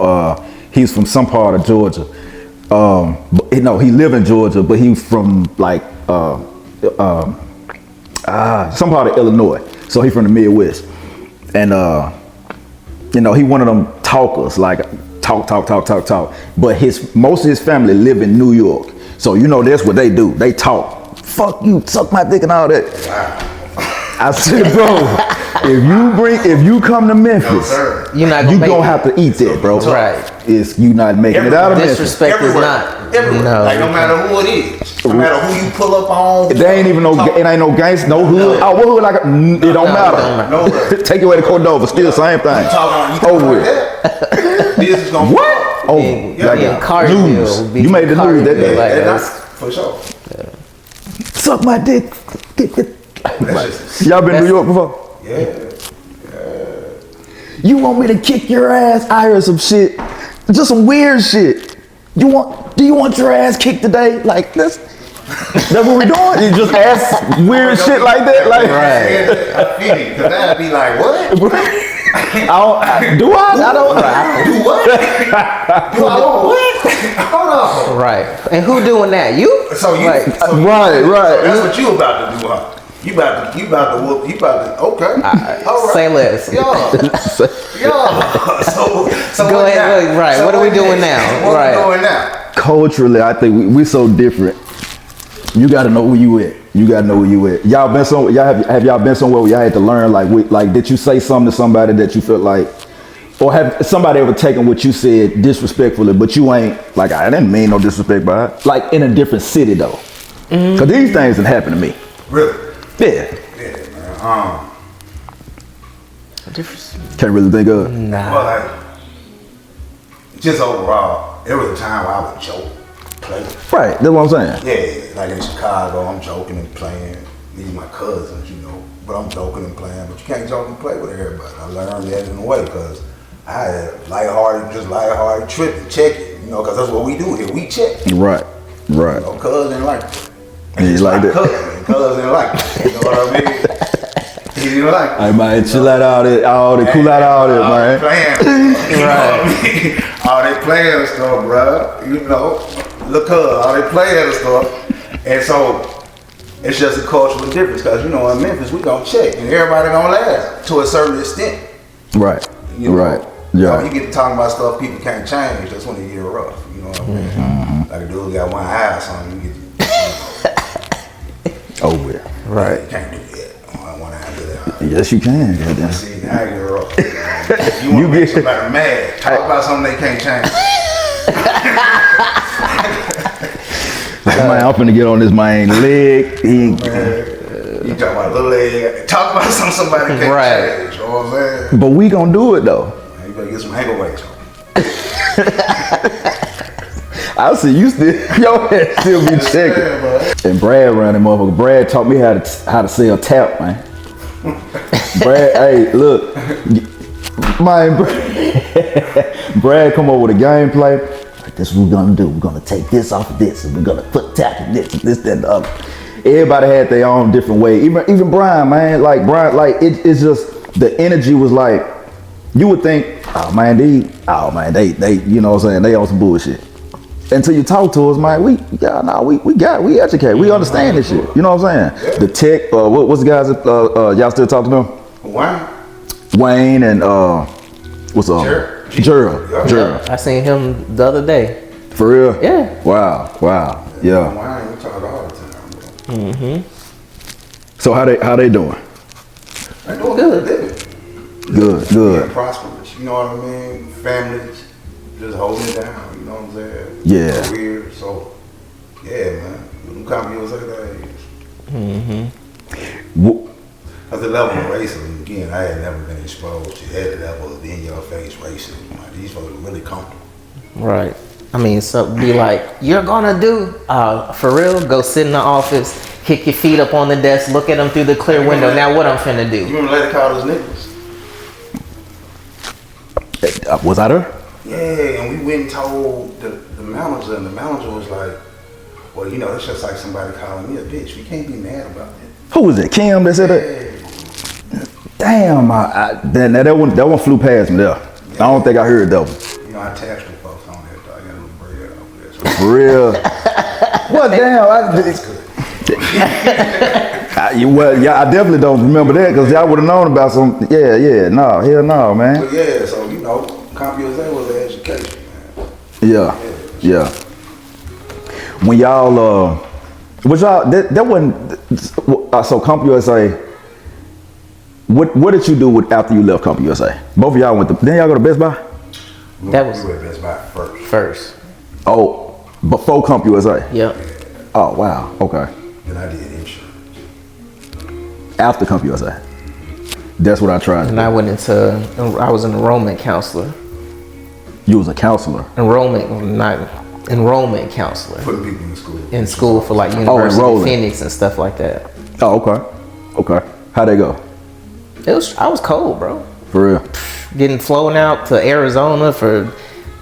he's from some part of Georgia. No, he live in Georgia, but he's from like some part of Illinois. So he's from the Midwest, and you know, he one of them talkers, like talk. But most of his family live in New York, so you know that's what they do. They talk. Fuck you, suck my dick and all that. Wow. I said, bro, if you come to Memphis, You're not you gonna gonna make have to eat that, bro. Right. It's you not making it out of Memphis. Disrespect is not. Everywhere. No. Like, no matter who it is, no matter who you pull up on. There ain't even it ain't no gangster, no hood. Oh, what hood? Like it don't matter. No hood. Take it away to Cordova, still same thing. You talking Over like with. that? This is gonna What? Over. Yeah, Carterville, news. be You made the news that day. Like, For sure. Suck my dick. That's just, Y'all been to New York before? yeah. You want me to kick your ass? I heard some shit. Just some weird shit. Do you want your ass kicked today? Like this? That's what we're doing? You just ask weird shit like that? Like, I feel it, because that'd be like, what? do I? Do what? Do I want what? Hold on. Right. And who doing that? You? So you, Like, Right. that's what you about to do, huh? You about to whoop, okay. All right. say less. Yeah. So Go what ahead, now? look, right, So what are we doing next? now? What Right. we doing now? Culturally, I think we so different. You got to know where you at. You got to know where you at. Y'all been have y'all been somewhere where y'all had to learn like did you say something to somebody that you felt like, or have somebody ever taken what you said disrespectfully, but you ain't like, I didn't mean no disrespect by it. Like in a different city though, because these things didn't happen to me. Really? Yeah, Yeah, man. can't really think of it. Nah. Well, like, just overall, there was a time where I would joke, play. Right, that's what I'm saying. Yeah, like in Chicago, I'm joking and playing. These are my cousins, you know, but I'm joking and playing. But you can't joke and play with everybody. I learned that in a way because I had lighthearted trip and check it, you know, because that's what we do here. We check. Right. You know, cuz didn't like it. And you like that? Cuz didn't like it. You know what I mean? He didn't like it. I might chill out all that, cool out all that, man. Playing, you know what I mean? All that playing and stuff, bro. You know, look up, all that playing and stuff. And so it's just a cultural difference because, you know, in Memphis, we gonna check and everybody gonna laugh to a certain extent. Right. You know? Right. So Yeah. when you get to talking about stuff people can't change, that's when it get rough. You know what I mean? Like a dude got one eye or something, you get Over it. Right. you can't do that. One eye do that. Yes, you can. Goddamn. See, now you get rough. You want to make somebody mad. Talk about something they can't change. Man, I'm finna get on this man leg. You talk about a little leg. Talk about something somebody can't Right. change. You know what I'm saying? But we gonna do it though. Man, you better get some ankle weights on. I see you still, your head still be checking. And Brad ran him motherfucker. Brad taught me how to sell tap, man. Brad, hey, look, man, Brad come up with a gameplay. Like, this is what we're gonna do. We're gonna take this off of this, and we're gonna put tap in this, and this, that, and the other. Everybody had their own different way. Even Brian, man, like Brian, like it's just the energy was like, you would think, oh man, they, you know what I'm saying, they on some bullshit. Until you talk to us, man, we educate, we understand this shit. You know what I'm saying? Yeah. The tech, what's the guys that y'all still talk to them? Wayne and what's up? Gerald. I seen him the other day. For real? Yeah. Wow. Yeah. Wayne, we talk all the time, bro. So how they doing? They doing good. Good. Being prosperous, you know what I mean? Families just holding it down, you know what I'm saying? Yeah. Career, so yeah, man. Them come USA days. At the level of racism, again, I had never been exposed to that level of in-your-face racism. Like, these folks are really comfortable. Right. I mean, so be like, you're gonna do, for real? Go sit in the office, kick your feet up on the desk, look at them through the clear window. Now what I'm finna do? You remember Lady called us niggas? Was I there? Yeah, and we went and told the manager, and the manager was like, well, you know, it's just like somebody calling me a bitch. We can't be mad about that. Who was it? Kim that said that? Yeah. Damn, that one flew past me there. I don't think I heard that one. You know, I taxed the folks on that, though. I got a little bread over there. So For real. What damn? that's good. I definitely don't remember that because y'all would have known about some. Yeah, no, hell no, man. But yeah, so you know, CompUSA was an education, man. Yeah. When y'all, was y'all that wasn't so CompUSA. What did you do after you left CompUSA? Both of y'all went to. Then y'all go to Best Buy. That was- we were at Best Buy first. First. Oh, before CompUSA. Yep. Oh wow. Okay. Then I did insurance. After CompUSA. That's what I tried. And I went into, I was an enrollment counselor. You was a counselor. Enrollment counselor. Putting people in school. In school for like University of enrolling. Phoenix and stuff like that. Oh, okay. How'd they go? I was cold, bro. For real. Getting flown out to Arizona for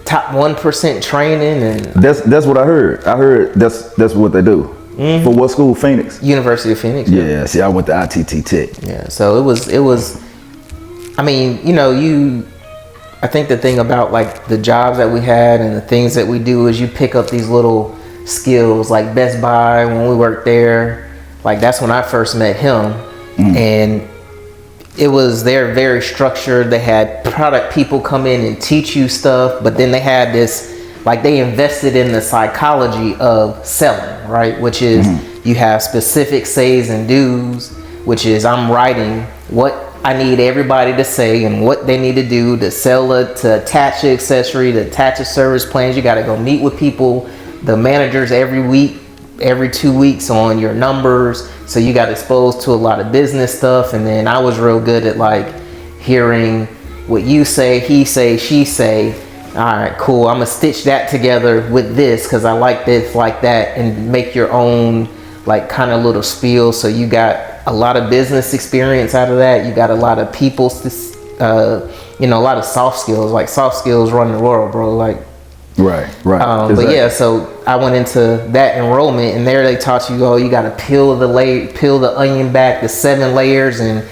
top 1% training and That's what I heard. I heard that's what they do. For what school? Phoenix. University of Phoenix. Yeah. See, I went to ITT Tech. Yeah. So it was. I mean, you know, I think the thing about like the jobs that we had and the things that we do is you pick up these little skills like Best Buy when we worked there. Like that's when I first met him, and they're very structured. They had product people come in and teach you stuff, but then they had this, like they invested in the psychology of selling, right? Which is you have specific says and do's, which is I'm writing what I need everybody to say and what they need to do to sell it, to attach an accessory, to attach a service plans. You got to go meet with people, the managers every week, every 2 weeks on your numbers. So you got exposed to a lot of business stuff. And then I was real good at like hearing what you say, he say, she say. All right, cool. I'm gonna stitch that together with this because I like this, like that, and make your own like kind of little spiel. So you got a lot of business experience out of that. You got a lot of people, a lot of soft skills. Like soft skills run the world, bro. Like Right. But yeah, so I went into that enrollment, and there they taught you, you got to peel the onion back, the 7 layers, and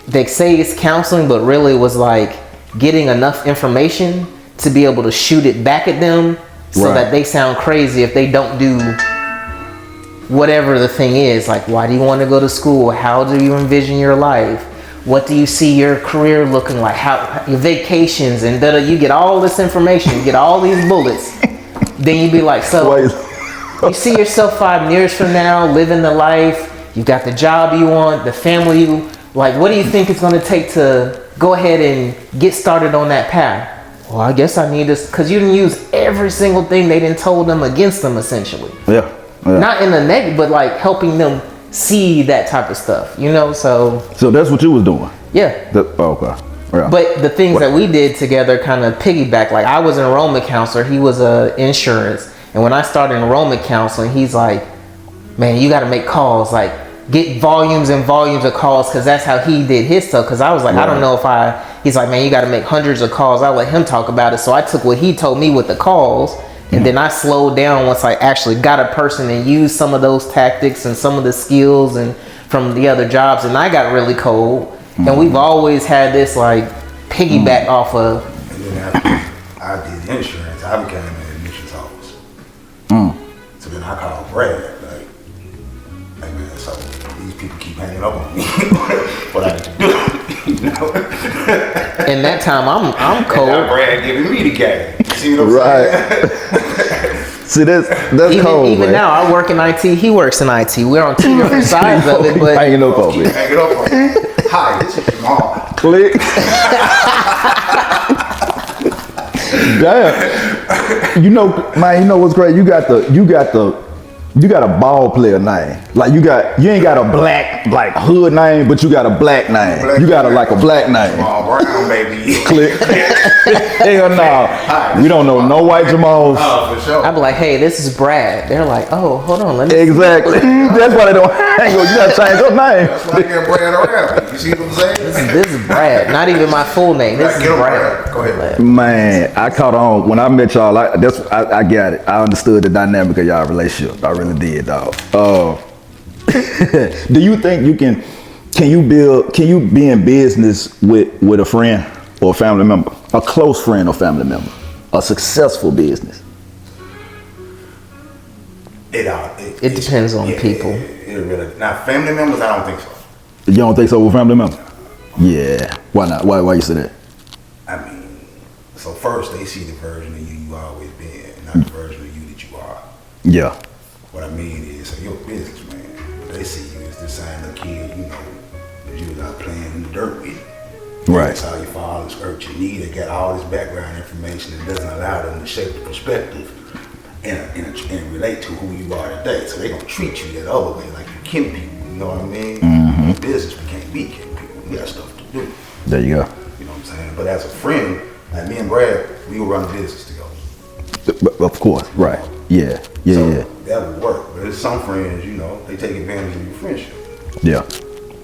they say it's counseling, but really it was like getting enough information to be able to shoot it back at them, so that they sound crazy if they don't do whatever the thing is. Like, why do you want to go to school? How do you envision your life? What do you see your career looking like? How your vacations and you get all this information, you get all these bullets. Then you be like, so you see yourself 5 years from now, living the life, you got the job you want, the family you like, what do you think it's gonna take to go ahead and get started on that path? Well, I guess I need this, because you didn't use every single thing they didn't told them against them essentially. Yeah. Not in a negative, but like helping them see that type of stuff, so that's what you was doing. Yeah. Okay. Yeah. But the things that we did together kind of piggyback. Like I was an enrollment counselor, he was a insurance, and when I started enrollment counseling, he's like, man, you got to make calls, like get volumes and volumes of calls, because that's how he did his stuff. Because I was like, I don't know if he's like, man, you got to make hundreds of calls. I let him talk about it. So I took what he told me with the calls, and then I slowed down once I actually got a person and used some of those tactics and some of the skills and from the other jobs, and I got really cold. And we've always had this like piggyback off of. And then after I did insurance, I became an admissions officer. So then I called Brad, like, hey man, so these people keep hanging up on me. What I need to do, In that time, I'm cold. And now Brad giving me the game. See what I'm saying? See, that's cold. Even man. now, I work in IT. He works in IT. We're on 2 different sides of it, but hanging up on me. Hanging up on me. Hi, this is Jamahl. Click. Damn. You know what's great? You got a ball player name. Like you ain't got a black like hood name, but you got a black name. You got like a black name. Jamahl Brown, baby. Click. Hell no. We don't know no white Jamals. Oh, for sure. I'm like, hey, this is Brad. They're like, oh, hold on, let me. Exactly. That's why they don't hang on. You gotta change your name. That's why I get Brad around. You see what I'm saying? This is Brad, not even my full name. This is Get him, Brad. Brad. Go ahead. Man, I caught on when I met y'all. I got it. I understood the dynamic of y'all relationship. I really did, dog. Do you think you can you be in business with a friend or a family member, a close friend or family member, a successful business? It depends on people. It really, now, family members, I don't think so. You don't think so with family member? Yeah. Why not? Why you say that? I mean, so first they see the version of you always been, not the version of you that you are. Yeah. What I mean is, so you're a businessman. What they see you as the same little kid, you know, that you was out playing in the dirt with. Right. That's how your father's hurt your knee. They got all this background information that doesn't allow them to shape the perspective and relate to who you are today. So they're going to treat you that other way, like you kin people, you know what I mean? Mm-hmm. In business, we can't be kin people. We got stuff to do. There you go. You know what I'm saying? But as a friend, like me and Brad, we will run a business together. Of course. Right. Yeah. Yeah. That would work. But there's some friends, you know, they take advantage of your friendship. Yeah.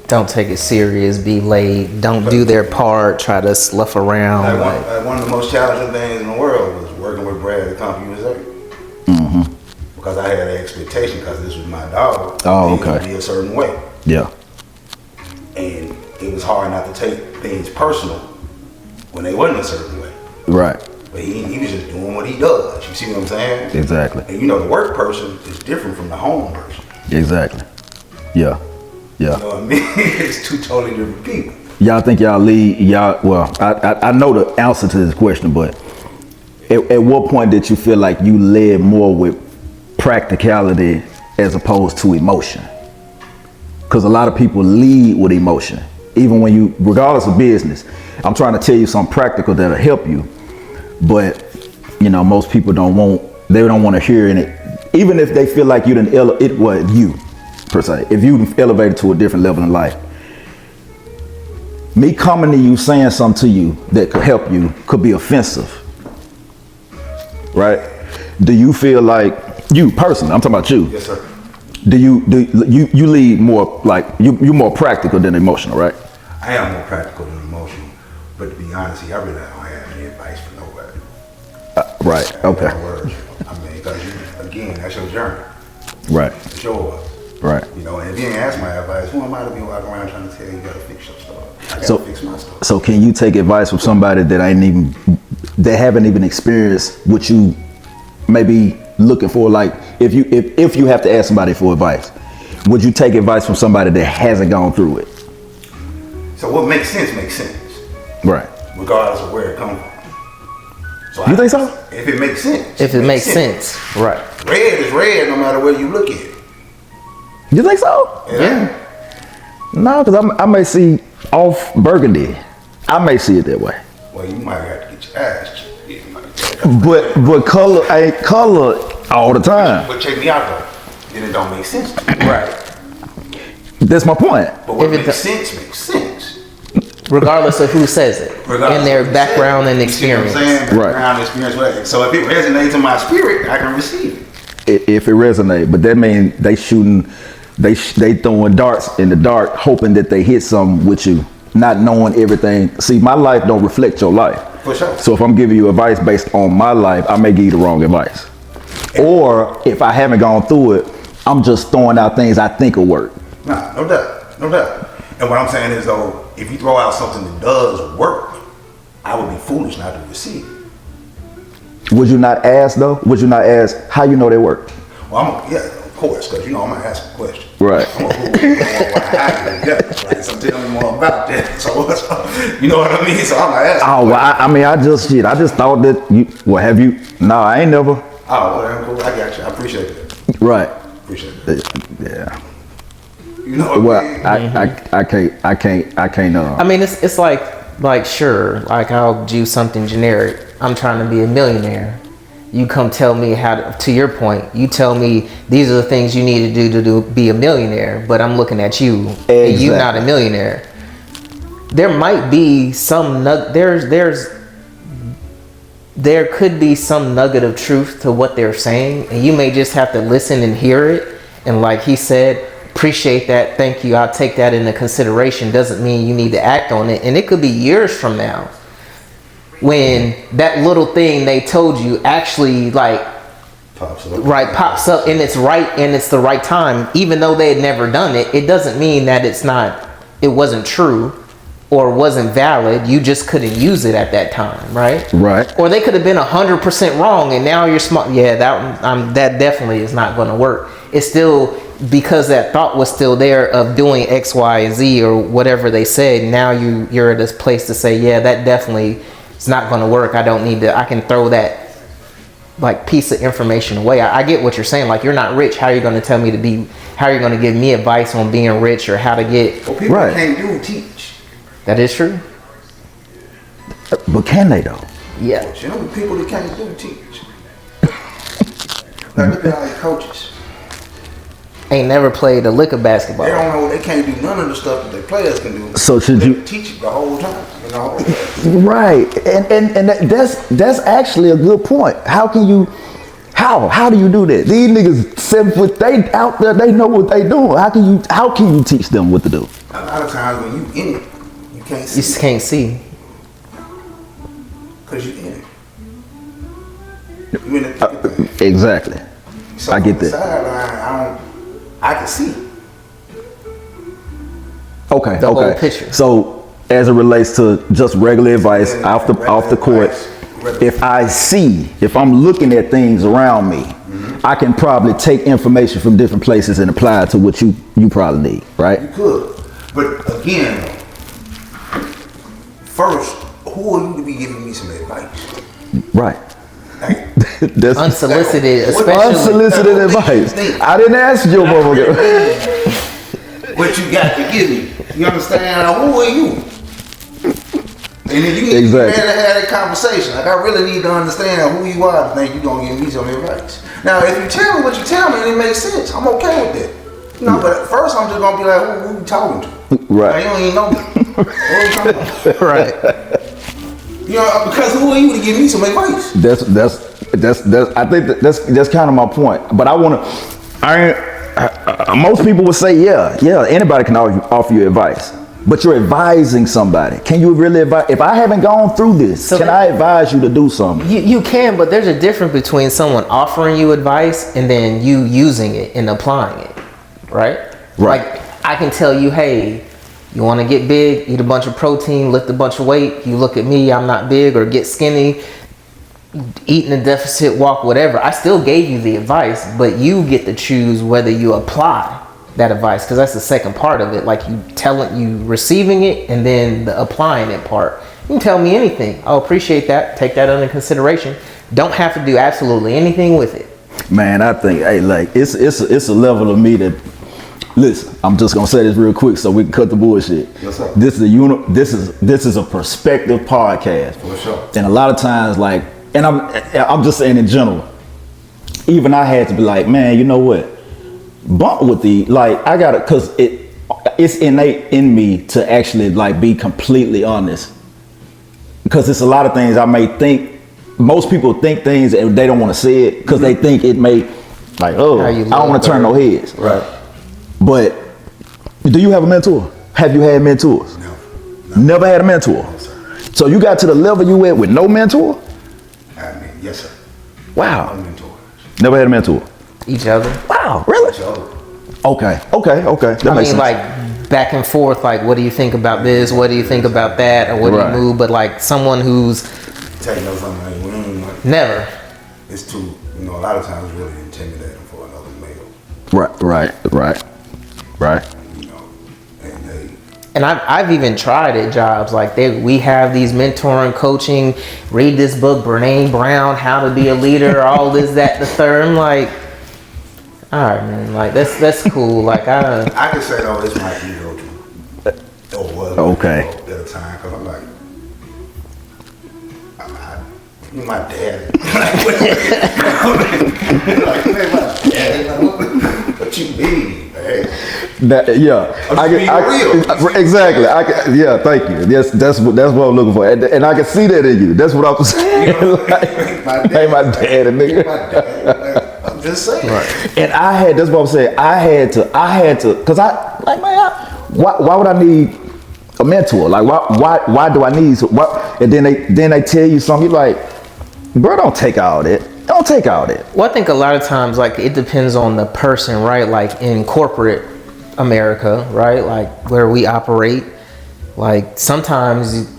Don't take it serious. Be late. Don't do their part. Try to slough around. One of the most challenging things in the world was working with Brad at Convo USA. Mm-hmm. Because I had an expectation, because this was my dog. Oh, it would okay. be a certain way. Yeah. And it was hard not to take things personal when they wasn't a certain way. Right. But he was just doing what he does. You see what I'm saying? Exactly. And you know, the work person is different from the home person. Exactly. Yeah. Yeah. You know what I mean? It's two totally different people. Y'all think y'all lead? Y'all, well, I know the answer to this question, but at what point did you feel like you led more with practicality as opposed to emotion? Because a lot of people lead with emotion. Even when you, regardless of business, I'm trying to tell you something practical that'll help you. But, you know, most people don't want to hear it. Even if they feel like you didn't, you per se, if you elevated to a different level in life. Me coming to you saying something to you that could help you could be offensive. Right? Do you feel like, you personally, I'm talking about you. Yes, sir. Do you lead more like, you're more practical than emotional, right? I am more practical than emotional. But to be honest, I really don't have any advice for nobody. Right, okay. I mean, because again, that's your journey. Right, It's yours. right. You know, and if you ain't ask my advice, who am I to be walking around trying to tell you you gotta fix your stuff? I gotta fix my stuff. So can you take advice from somebody that haven't even experienced what you may be looking for? Like if you have to ask somebody for advice, would you take advice from somebody that hasn't gone through it? So what makes sense, Right. regardless of where it comes from. So You think so? If it makes sense. If it makes sense, right? Red is red no matter where you look at it. You think so? Yeah. No, because I may see off burgundy. I may see it that way. Well, you might have to get your ass checked. But color ain't color all the time. But check me out though. Then it don't make sense to me. Right. That's my point. But what If it makes sense. Regardless of who says it, Regardless and their of who background says it. and You see what I'm experience. saying? Right. Background experience, whatever. So if it resonates in my spirit, I can receive it. If it resonates, but that means they throwing darts in the dark, hoping that they hit something with you, not knowing everything. See, my life don't reflect your life. For sure. So if I'm giving you advice based on my life, I may give you the wrong advice. Or if I haven't gone through it, I'm just throwing out things I think will work. Nah, no doubt. And what I'm saying is though, if you throw out something that does work, I would be foolish not to receive it. Would you not ask though? Would you not ask how you know they work? Well, yeah, of course, because you know I'm gonna ask a question. Right. I'm gonna right? So tell me more about that. So you know what I mean? So I'm gonna ask. Oh, well, I just thought that you. Well, have you? No, I ain't never. Oh, well, cool. I got you. I appreciate that. Right. Appreciate that. Yeah. You know what Well, I mean? I can't. I mean, it's like sure, like I'll do something generic. I'm trying to be a millionaire, You come tell me to your point, you tell me these are the things you need to do be a millionaire, but I'm looking at you and you not a millionaire. There might be some there could be some nugget of truth to what they're saying, and you may just have to listen and hear it. And like he said, appreciate that, thank you, I'll take that into consideration. Doesn't mean you need to act on it. And it could be years from now when that little thing they told you actually like pops up and it's right and it's the right time. Even though they had never done it, it doesn't mean that it wasn't true or wasn't valid. You just couldn't use it at that time, right? Right. Or they could have been 100% wrong and now you're smart. Yeah, that definitely is not going to work. It's still because that thought was still there of doing X, Y, and Z or whatever they said. Now you're at this place to say, yeah, that definitely it's not going to work. I don't need to. I can throw that like piece of information away. I get what you're saying. Like, you're not rich. How are you going to tell me to be? How are you going to give me advice on being rich or how to get? Well, people that can't do teach. That is true. But can they though? Yeah. But you know, the people that can't do teach. Like, look at all these coaches. Ain't never played a lick of basketball. They don't know. They can't do none of the stuff that their players can do. So should you teach it the whole time? You know? Right, and that's actually a good point. How can you? How do you do that? These niggas 7 foot, they out there, they know what they doing. How can you teach them what to do? A lot of times when you in it, you can't see. You just can't see. Cause you in it. You in it. Exactly. So I get that. Sideline, I can see. Okay. The whole picture. So as it relates to just regular advice off the court, if I'm looking at things around me, I can probably take information from different places and apply it to what you probably need, right? You could. But again, first, who are you to be giving me some advice? Right. That's Unsolicited, unsolicited advice. I didn't ask your mother. What you got to give me? You understand? Who are you? And then you need to have that conversation. Like, I really need to understand who you are to think you're going to give me some advice. Now, if you tell me what you tell me and it makes sense, I'm okay with that. You know, but at first I'm just going to be like, who you talking to? Right. Now, you don't even know me. What are you talking about? Right. You know, because who are you to give me some advice? I think that's kind of my point. But most people would say, yeah, anybody can offer you advice. But you're advising somebody. Can you really advise? If I haven't gone through this, can I advise you to do something? You can, but there's a difference between someone offering you advice and then you using it and applying it, right? Right. Like, I can tell you, hey, you want to get big, eat a bunch of protein, lift a bunch of weight. You look at me, I'm not big, or get skinny, eating a deficit, walk, whatever. I still gave you the advice, but you get to choose whether you apply that advice, because that's the second part of it. Like, you receiving it and then the applying it part. You can tell me anything. I'll appreciate that. Take that under consideration. Don't have to do absolutely anything with it. Man, I think, hey, like, it's a level of me that, listen, I'm just gonna say this real quick so we can cut the bullshit. Yes, sir. This is a perspective podcast. For sure. And a lot of times, like, and I'm just saying in general, even I had to be like, man, you know what? Bump with I gotta, cause it's innate in me to actually like be completely honest. Because it's a lot of things I may think, most people think things and they don't want to say it because they think it may, like, oh, I don't want to turn no heads. Right. But do you have a mentor? Have you had mentors? No. Never had a mentor? No, sir. So you got to the level you at with no mentor? Yes, sir. Wow. No mentor. Never had a mentor? Each other. Wow, really? Each other. Okay. That makes sense. Like, back and forth, like, what do you think about this? What do you think about that? Or what do you move? But like someone who's Tell you know something, like, we ain't never. It's too, a lot of times it's really intimidating for another male. Right. And I've even tried at jobs like we have these mentoring, coaching, read this book, Brene Brown, How to Be a Leader, all this, that, the third. I'm like, all right, man, like that's cool. Like I can say though, this might be real true. Or was okay. at a time, because I'm like, You my dad. Like, man, my dad. Like, what you mean, man? Exactly. Yeah, thank you. Yes, that's what I'm looking for, and I can see that in you. That's what I'm saying. Hey, my dad, nigga. I'm just saying. Right. And that's what I'm saying. I had to, cause why would I need a mentor? Like, why do I need? And then they tell you something. You're like, bro, don't take all that. Don't take all that. Well, I think a lot of times, like, it depends on the person, right? Like in corporate America, right? Like where we operate, like sometimes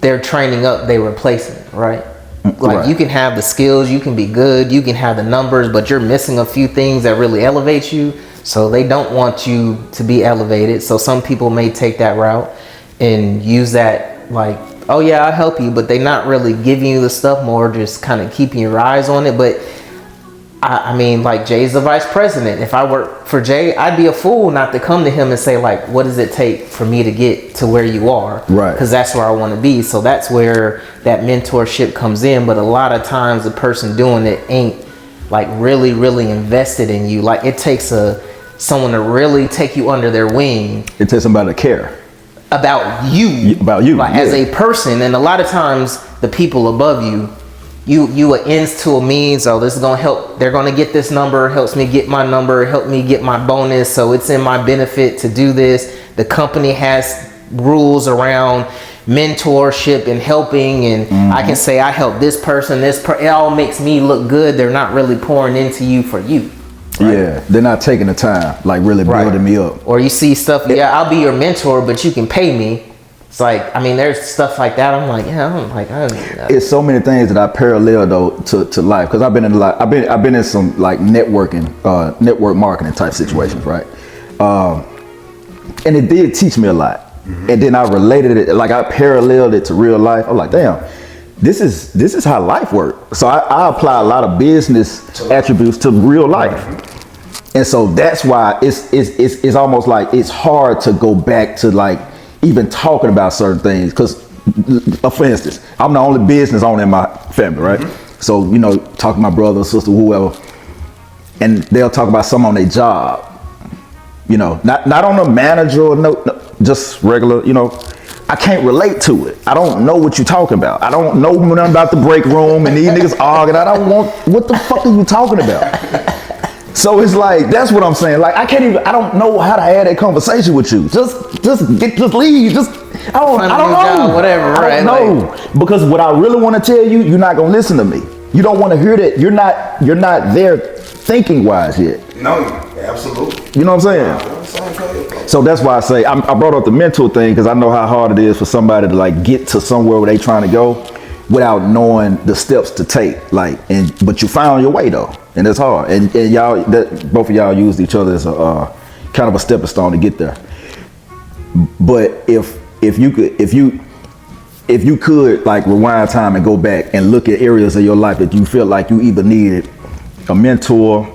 they're training up, they replacing, right? Like right. You can have the skills, you can be good, you can have the numbers, but you're missing a few things that really elevate you. So they don't want you to be elevated. So some people may take that route and use that like, oh yeah, I'll help you, but they're not really giving you the stuff, more just kind of keeping your eyes on it. But I mean, like, Jay's the vice president. If I work for Jay, I'd be a fool not to come to him and say, like, what does it take for me to get to where you are? Right. Because that's where I want to be. So that's where that mentorship comes in. But a lot of times the person doing it ain't like really, really invested in you. Like, it takes someone to really take you under their wing. It takes somebody to care about you. Like, as a person. And a lot of times the people above you, you are ends to a means. Oh, this is gonna help. They're gonna get this number. Helps me get my number. Help me get my bonus. So it's in my benefit to do this. The company has rules around mentorship and helping, and I can say I help this person. It all makes me look good. They're not really pouring into you for you. Right? Yeah, they're not taking the time, like really building me up. Or you see stuff. Yeah, I'll be your mentor, but you can pay me. It's like, I mean, there's stuff like that. I'm like, yeah, it's so many things that I parallel though to life, because I've been in a lot. I've been in some like network marketing type situations, right? And it did teach me a lot. And then I related it, like I paralleled it to real life. I'm like, damn, this is how life works. So I apply a lot of business attributes to real life. And so that's why it's almost like it's hard to go back to like even talking about certain things, because for instance, I'm the only business owner in my family, right? So, you know, talk to my brother, sister, whoever, and they'll talk about something on their job, you know, not on a manager or no, just regular, you know. I can't relate to it. I don't know what you're talking about. I don't know nothing about the break room and these niggas arguing. What the fuck are you talking about? So it's like, that's what I'm saying. Like, I don't know how to have that conversation with you. Just leave. I don't know. Whatever, right? I don't know. Because what I really want to tell you, you're not going to listen to me. You don't want to hear that. You're not there thinking wise yet. No, absolutely. You know what I'm saying? So that's why I say, I brought up the mental thing, because I know how hard it is for somebody to like get to somewhere where they trying to go without knowing the steps to take. Like, but you found your way though. And it's hard, and y'all, both of y'all used each other as a kind of a stepping stone to get there. But if you could like rewind time and go back and look at areas of your life that you feel like you either needed a mentor,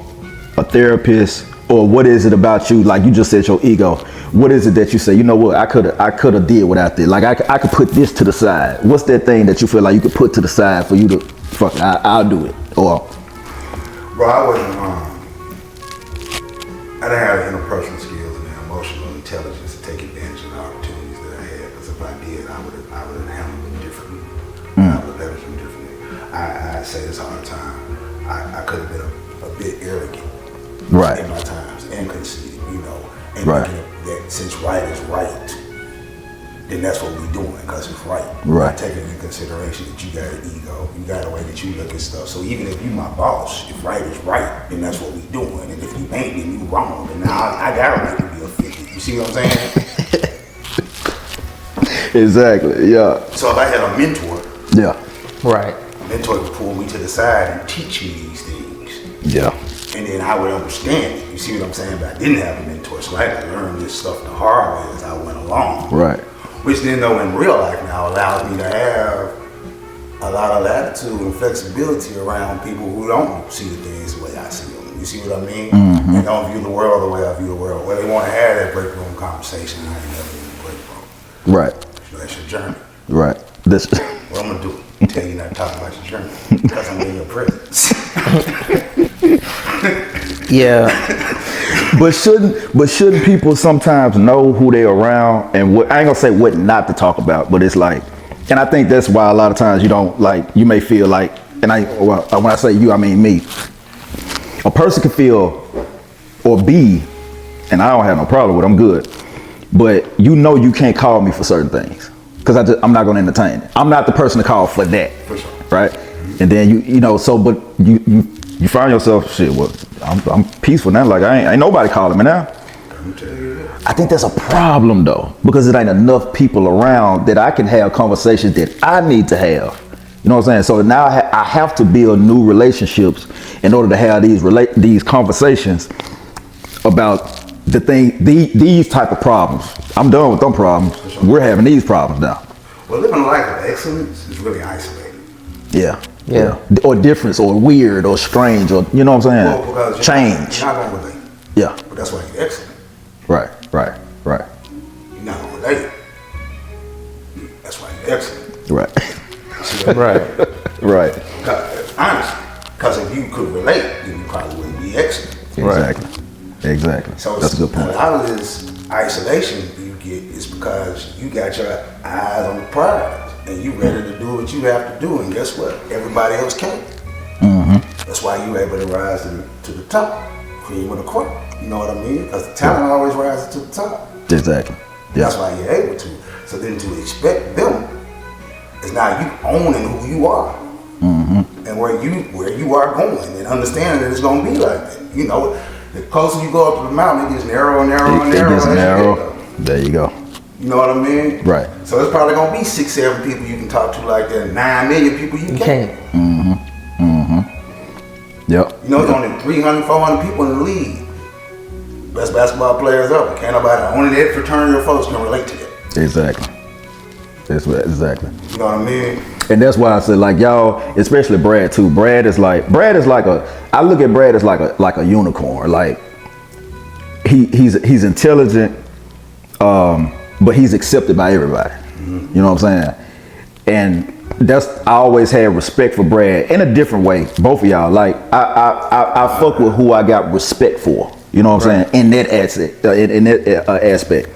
a therapist, or what is it about you? Like you just said, your ego. What is it that you say, you know what, I could have did without this. Like I could put this to the side. What's that thing that you feel like you could put to the side for you to fuck? I'll do it. Or bro, I didn't have the interpersonal skills and the emotional intelligence to take advantage of the opportunities that I had. Because if I did, I would have handled them differently. I would have leveraged them differently. I say this all the time. I could have been a bit arrogant, right, in my times, and conceited, you know, and right, that since right is right, then that's what we're doing, because it's right. Right. Taking into consideration that you got an ego, you got a way that you look at stuff. So even if you my boss, if right is right, then that's what we doing. And if you ain't, then you wrong. And now I got a right to be offended. You see what I'm saying? Exactly. Yeah. So if I had a mentor, yeah, right, a mentor would pull me to the side and teach me these things. Yeah. And then I would understand it. You see what I'm saying? But I didn't have a mentor, so I had to learn this stuff the hard way as I went along. Right. Which then, though, in real life now allows me to have a lot of latitude and flexibility around people who don't see the things the way I see them. You see what I mean? They don't view the world the way I view the world. Well, they want to have that break room conversation. I ain't never in the break room. Right. So that's your journey. Right. What I'm going to do? tell you not to talk about your journey because I'm in your presence. Yeah. But shouldn't people sometimes know who they're around and what? I ain't gonna say what not to talk about, but it's like, and I think that's why a lot of times you don't like. You may feel like, and when I say you, I mean me. A person can feel or be, and I don't have no problem with it, I'm good. But you know you can't call me for certain things because I'm not going to entertain it. I'm not the person to call for that, For sure. right? And then you know, so but you find yourself, shit. Well, I'm peaceful now. Like I ain't nobody calling me now. I think that's a problem though, because it ain't enough people around that I can have conversations that I need to have. You know what I'm saying? So now I have to build new relationships in order to have these conversations about these type of problems. I'm done with them problems. Sure. We're having these problems now. Well, living a life of excellence is really isolating. Yeah. Or difference, or weird, or strange, or you know what I'm saying? Well, because change. You're not going to relate. Yeah. But that's why you're excellent. Right. You're not going to relate. That's why you're excellent. Right. Right. Honestly, because if you could relate, then you probably wouldn't be excellent. Exactly. So that's a good point. A lot of this isolation you get is because you got your eyes on the prize and you ready to do what you have to do, and guess what? Everybody else can't. Mm-hmm. That's why you're able to rise to the top, cream of the crop. You know what I mean? Because the talent always rises to the top. Exactly. That's why you're able to. So then to expect them is now you owning who you are. Mm-hmm. And where you are going, and understanding that it's gonna be like that. You know, the closer you go up to the mountain, it gets narrow and narrow and narrow. It gets narrow. There you go. You know what I mean? Right. So it's probably gonna be 6-7 people you can talk to like that. 9 million people you can't. Yep. You know, there's only 300, 400 people in the league. Best basketball players ever. Can't nobody. Only that fraternity of folks can relate to that. Exactly. Exactly. You know what I mean? And that's why I said, like, y'all, especially Brad too. Brad is like I look at Brad as like a unicorn. Like he's intelligent, but he's accepted by everybody. Mm-hmm. You know what I'm saying? And I always had respect for Brad in a different way. Both of y'all, like I fuck with who I got respect for. You know what I'm saying? In that aspect.